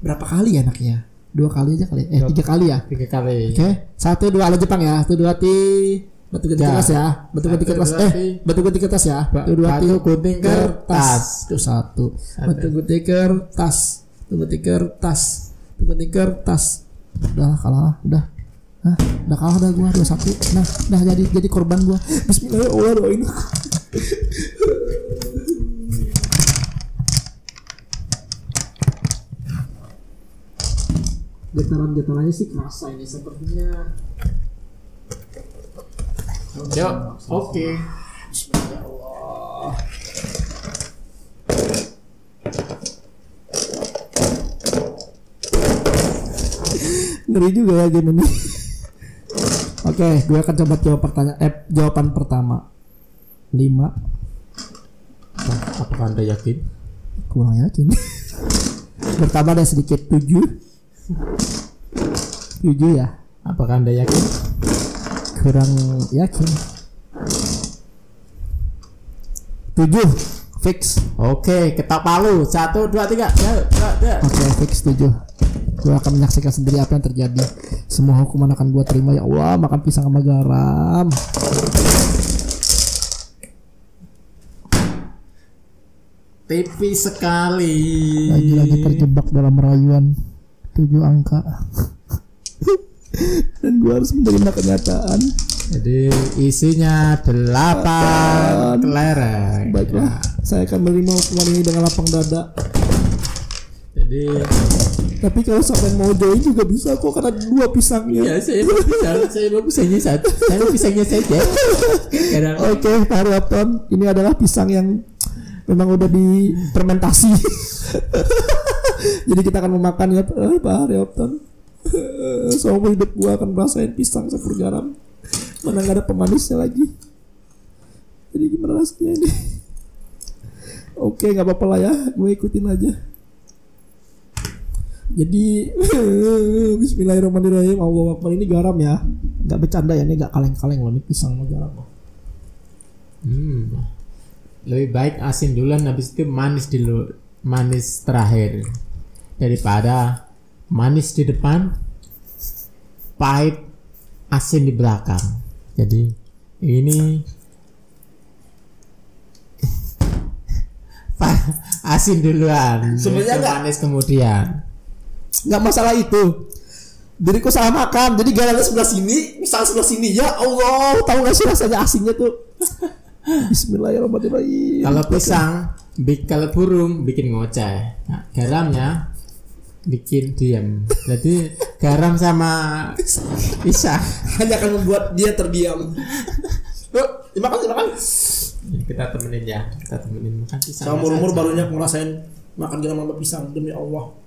S1: Berapa kali ya anaknya? 2 kali aja kali. 3 kali ya?
S2: 3 kali.
S1: Oke. 1 2 ala Jepang ya. 1 2 batu gunting kertas ya. Batu gunting kertas. Batu gunting kertas ya. 1 2
S2: batu gunting kertas.
S1: Itu 1. Batu gunting kertas. Batu gunting kertas. Batu gunting kertas. Udah kalah, udah. Hah, udah kalah dah gua 2-1. Nah, udah jadi korban gua. Bismillahirrahmanirrahim, doain aku. Getaran-getarannya sih kerasa ini sepertinya.
S2: Yuk, oke.
S1: Bismillah. Ngeri juga ya game ini. Oke, gue akan coba jawab jawaban pertama. 5.
S2: Apakah Anda yakin?
S1: Kurang yakin. Bertambah ada sedikit 7 ya.
S2: Apakah Anda yakin?
S1: Kurang yakin. 7 fix.
S2: Oke, ketok palu. 1 2 3. Ya.
S1: Oke, fix 7. Gue akan menyaksikan sendiri apa yang terjadi. Semua hukuman akan gue terima ya Allah. Makan pisang sama garam.
S2: Tipis sekali.
S1: Lagi terjebak dalam rayuan 7 angka. Dan gue harus menerima kenyataan.
S2: Jadi isinya 8 kelereng.
S1: Baiklah, saya akan menerima hukuman ini dengan lapang dada.
S2: Jadi,
S1: tapi kalau sampai mau join juga bisa kok, karena 2 pisangnya.
S2: ya saya mau pisangnya satu. Saya mau pisangnya saja.
S1: Oke, Pak Haryopton, ini adalah pisang yang memang udah difermentasi. Jadi kita akan memakan ya, Pak Haryopton. Seumur hidup gua akan merasain pisang campur garam. Mana nggak ada pemanisnya lagi. Jadi gimana rasanya ini? Oke, nggak apa-apa lah ya, gue ikutin aja. Jadi Bismillahirrahmanirrahim. Allahu Akbar. Ini garam ya, nggak bercanda ya, ini nggak kaleng-kaleng loh, ini pisang sama garam loh.
S2: Lebih baik asin duluan, habis itu manis dulu, manis terakhir, daripada manis di depan, pahit, asin di belakang. Jadi ini asin duluan,
S1: sebenarnya
S2: manis kemudian.
S1: Nggak masalah itu. Diriku salah makan, jadi garamnya sebelah sini, pisang sebelah sini. Ya Allah, tahu nggak sih rasanya asinnya tuh? Bismillahirrahmanirrahim.
S2: Kalau pisang, kalau burung bikin ngoceh, nah, garamnya bikin diam. Jadi garam sama pisang
S1: hanya akan membuat dia terdiam. Yuk, dimakan.
S2: Kita temenin makan pisang.
S1: Saya umur barunya ngerasain makan garam sama pisang, demi Allah.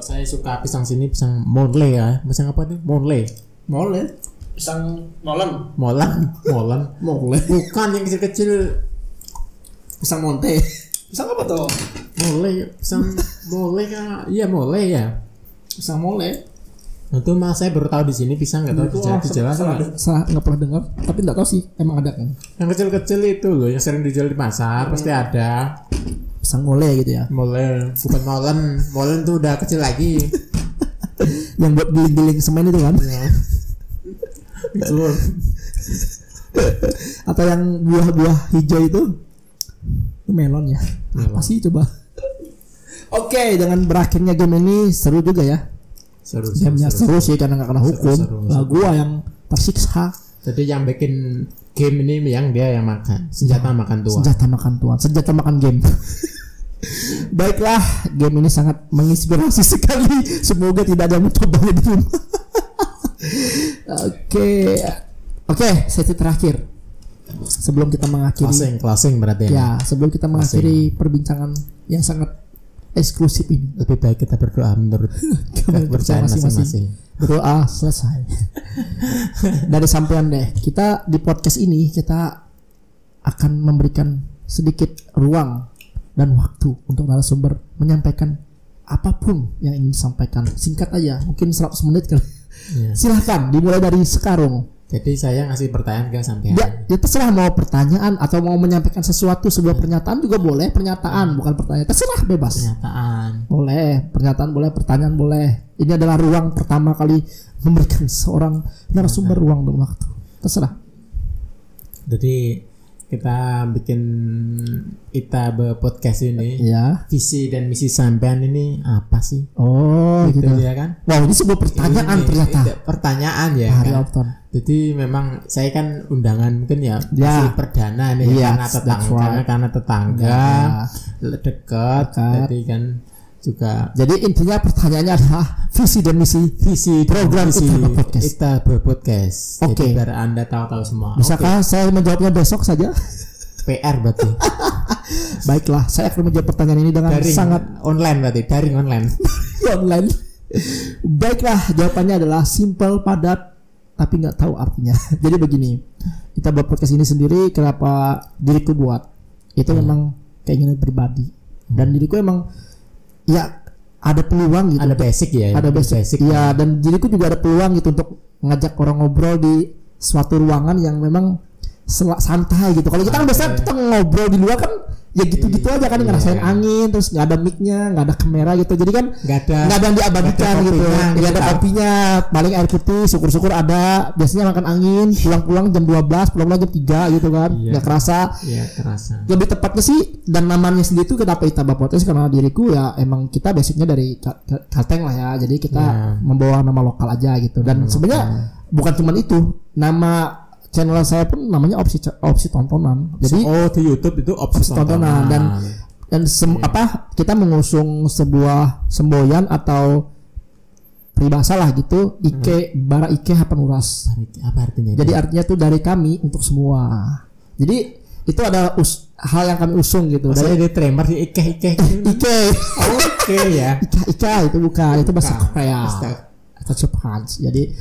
S2: Saya suka pisang sini, pisang Monle ya. Pisang apa nih? Monle.
S1: Pisang molen.
S2: Bukan yang kecil-kecil.
S1: Pisang monte. Pisang apa tuh?
S2: Mole, pisang mole kan? Iya mole ya.
S1: Pisang mole.
S2: Itu mah saya baru tahu di sini, pisang nggak tahu di Jawa.
S1: Saya nggak pernah dengar, tapi nggak tahu sih emang ada kan?
S2: Yang kecil-kecil itu loh, yang sering dijual di pasar pasti ada.
S1: Pisang mole gitu ya?
S2: Mole, bukan molen. Molen tuh udah kecil lagi.
S1: Yang buat giling-giling semen itu kan?
S2: Betul.
S1: Atau yang buah-buah hijau itu melon ya? Apa sih coba? Oke, dengan berakhirnya game ini seru juga ya. Seru sih karena nggak kena hukum. Lah gua yang tersiksa.
S2: Jadi yang bikin game ini yang dia yang makan. Senjata makan tuan.
S1: Senjata makan game. Baiklah, game ini sangat menginspirasi sekali. Semoga tidak ada yang mencobanya di rumah. Oke, sesi terakhir. Sebelum kita mengakhiri
S2: closing berarti
S1: ya. Sebelum kita mengakhiri perbincangan yang sangat eksklusif ini.
S2: Lebih baik kita berdoa menurut kepercayaan masing-masing.
S1: Berdoa selesai. Dari sampean deh, kita di podcast ini kita akan memberikan sedikit ruang dan waktu untuk narasumber menyampaikan apapun yang ingin disampaikan. Singkat aja, mungkin 100 menit kali. Silahkan dimulai dari sekarang.
S2: Jadi saya ngasih pertanyaan ke sampean.
S1: Ya terserah mau pertanyaan atau mau menyampaikan sesuatu, sebuah pernyataan juga boleh. Pernyataan bukan pertanyaan, terserah bebas.
S2: Pernyataan
S1: Boleh, pernyataan boleh, pertanyaan boleh. Ini adalah ruang pertama kali memberikan seorang narasumber ruang dan waktu. Terserah.
S2: Jadi kita bikin podcast ini.
S1: Ya.
S2: Visi dan misi sampean ini apa sih?
S1: Oh, gitu
S2: ya kan?
S1: Wow, ini sebuah pertanyaan ternyata.
S2: Pertanyaan ya.
S1: Hari
S2: Kan?
S1: Opton.
S2: Jadi memang saya kan undangan mungkin ya masih perdana nih karena tetangga dekat. Jadi kan juga.
S1: Jadi intinya pertanyaannya adalah visi dan misi program
S2: kita podcast.
S1: Oke.
S2: Jadi biar Anda tahu semua.
S1: Bisakah saya menjawabnya besok saja?
S2: PR berarti.
S1: Baiklah, saya akan menjawab pertanyaan ini dengan sangat
S2: online berarti, daring online.
S1: online. Baiklah, jawabannya adalah simple, padat, tapi nggak tahu artinya. Jadi begini, kita buat podcast ini sendiri. Kenapa diriku buat? Itu memang keinginan pribadi. Dan diriku emang ya ada peluang gitu.
S2: Ada basic ya.
S1: Ada basic. Ya, dan diriku juga ada peluang gitu untuk ngajak orang ngobrol di suatu ruangan yang memang santai gitu. Kalau kita kan biasanya kita ngobrol di luar kan ya gitu-gitu aja kan, ngerasain angin, terus nggak ada mic-nya, nggak ada kamera gitu. Jadi kan nggak ada yang diabadikan gitu. Nggak ada kopinya, paling air putih, syukur-syukur ada. Biasanya makan angin, pulang-pulang jam 12, pulang jam 3 gitu kan. Nggak kerasa.
S2: Iya, kerasa.
S1: Lebih tepatnya sih, dan namanya sendiri itu kenapa kita Podcast, karena diriku ya emang kita basicnya dari Kalteng lah ya. Jadi kita membawa nama lokal aja gitu. Dan sebenarnya bukan cuma itu, nama channel saya pun namanya opsi tontonan. Jadi
S2: di YouTube itu opsi
S1: tontonan dan kita mengusung sebuah semboyan atau peribahasa lah gitu, Ike bara Ike hapanuras.
S2: Apa artinya?
S1: Jadi artinya tuh dari kami untuk semua. Jadi itu ada hal yang kami usung gitu.
S2: Dari tremor di Ike.
S1: Ike.
S2: Oke ya.
S1: Ika itu bukan, itu bahasa Korea. Jadi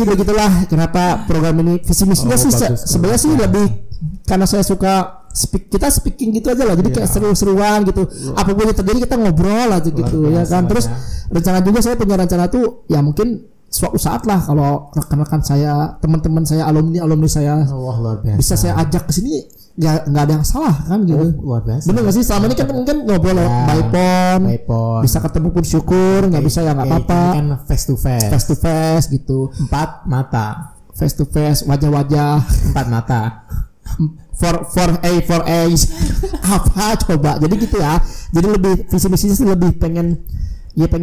S1: begitulah kenapa program ini visi misinya sih sebenarnya sih lebih karena saya suka speaking gitu aja lah, jadi kayak seru-seruan gitu. Apapun yang terjadi kita ngobrol aja gitu ya kan. Terus rencana juga saya punya rencana tuh ya mungkin suatu saat lah kalau rekan-rekan saya, teman-teman saya, alumni saya bisa saya ajak ke sini. Nggak ada yang salah kan gitu.
S2: Luar biasa.
S1: Bener nggak sih? Selama ini kan mungkin ngobrol by phone, bisa ketemu pun syukur, nggak bisa ya nggak apa-apa.
S2: Kan face to face
S1: gitu.
S2: 4 mata.
S1: Face to face, wajah-wajah.
S2: 4 mata.
S1: For A apa coba? Jadi gitu ya. Jadi lebih visi misinya sih lebih pengen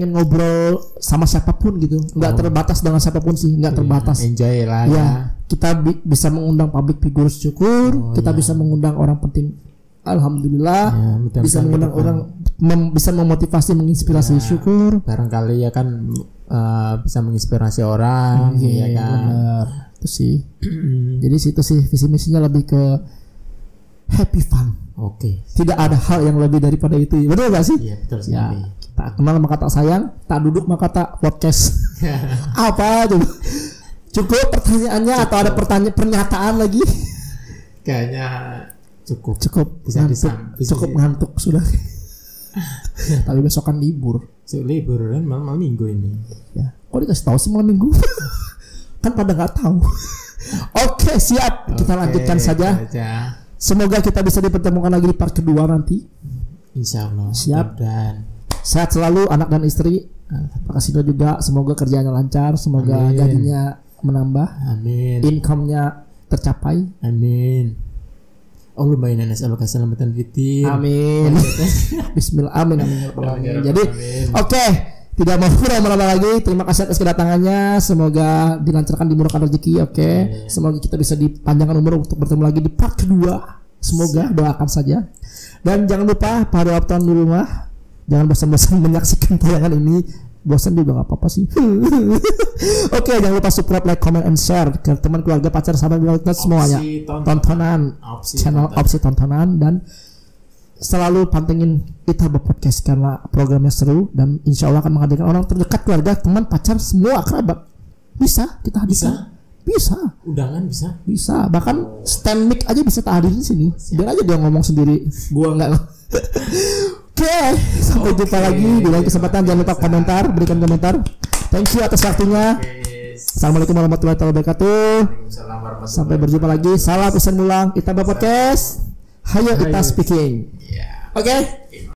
S1: ngobrol sama siapapun gitu, nggak terbatas dengan siapapun sih, nggak terbatas.
S2: Enjoy lah
S1: ya. Kita bisa mengundang public figure syukur, kita bisa mengundang orang penting, alhamdulillah, bisa mengundang orang, bisa memotivasi, menginspirasi syukur.
S2: Barangkali ya kan bisa menginspirasi orang, ya kan.
S1: Benar. Itu sih. Jadi situ sih visi misinya lebih ke happy fun.
S2: Oke.
S1: Tidak ada hal yang lebih daripada itu. Betul gak sih?
S2: Iya, betul sekali.
S1: Tak kenal maka tak sayang, tak duduk maka tak podcast. Apa tuh? Cukup pertanyaannya atau ada pernyataan lagi?
S2: Kayaknya cukup.
S1: Bisa cukup ngantuk sudah. Tapi besok kan libur.
S2: Libur kan malam minggu ini.
S1: Ya, kok dikasih tahu sih malam minggu? Kan pada nggak tahu. Oke, siap. Kita lanjutkan saja. Semoga kita bisa dipertemukan lagi di part kedua nanti.
S2: Insya Allah.
S1: Siap.
S2: Dan
S1: sehat selalu anak dan istri. Terima kasih juga. Semoga kerjanya lancar. Semoga gajinya menambah.
S2: Amin.
S1: Income-nya tercapai.
S2: Amin. Allahumma inna nas'aluka salamatan fid din.
S1: Amin. Bismillah. Amin. Jadi oke. Tidak mau lama-lama lagi. Terima kasih atas kedatangannya. Semoga dilancarkan, dimurahkan rezeki. Oke. Semoga kita bisa dipanjangkan umur untuk bertemu lagi di part kedua. Semoga doakan saja. Dan jangan lupa para Opton di rumah, jangan bosan-bosan menyaksikan tayangan ini. Bosan juga nggak apa-apa sih. Oke, jangan lupa subscribe, like, comment, and share ke teman, keluarga, pacar, sahabat, keluarga semuanya. Tontonan channel Opsi Tontonan, dan selalu pantengin Itaba Podcast karena programnya seru dan insya Allah akan menghadirkan orang terdekat, keluarga, teman, pacar, semua kerabat. Bisa kita hadirkan. Bisa.
S2: Undangan bisa.
S1: Bahkan stand mic aja bisa tak hadirin di sini. Biar aja dia ngomong sendiri. Gua enggak. Oke, sampai jumpa lagi di lain kesempatan. Jangan lupa komentar, berikan komentar. Thank you atas waktunya. Assalamualaikum warahmatullahi wabarakatuh. Sampai berjumpa lagi. Salam pesan ulang Itaba Podcast. Hayo kita speaking. Oke.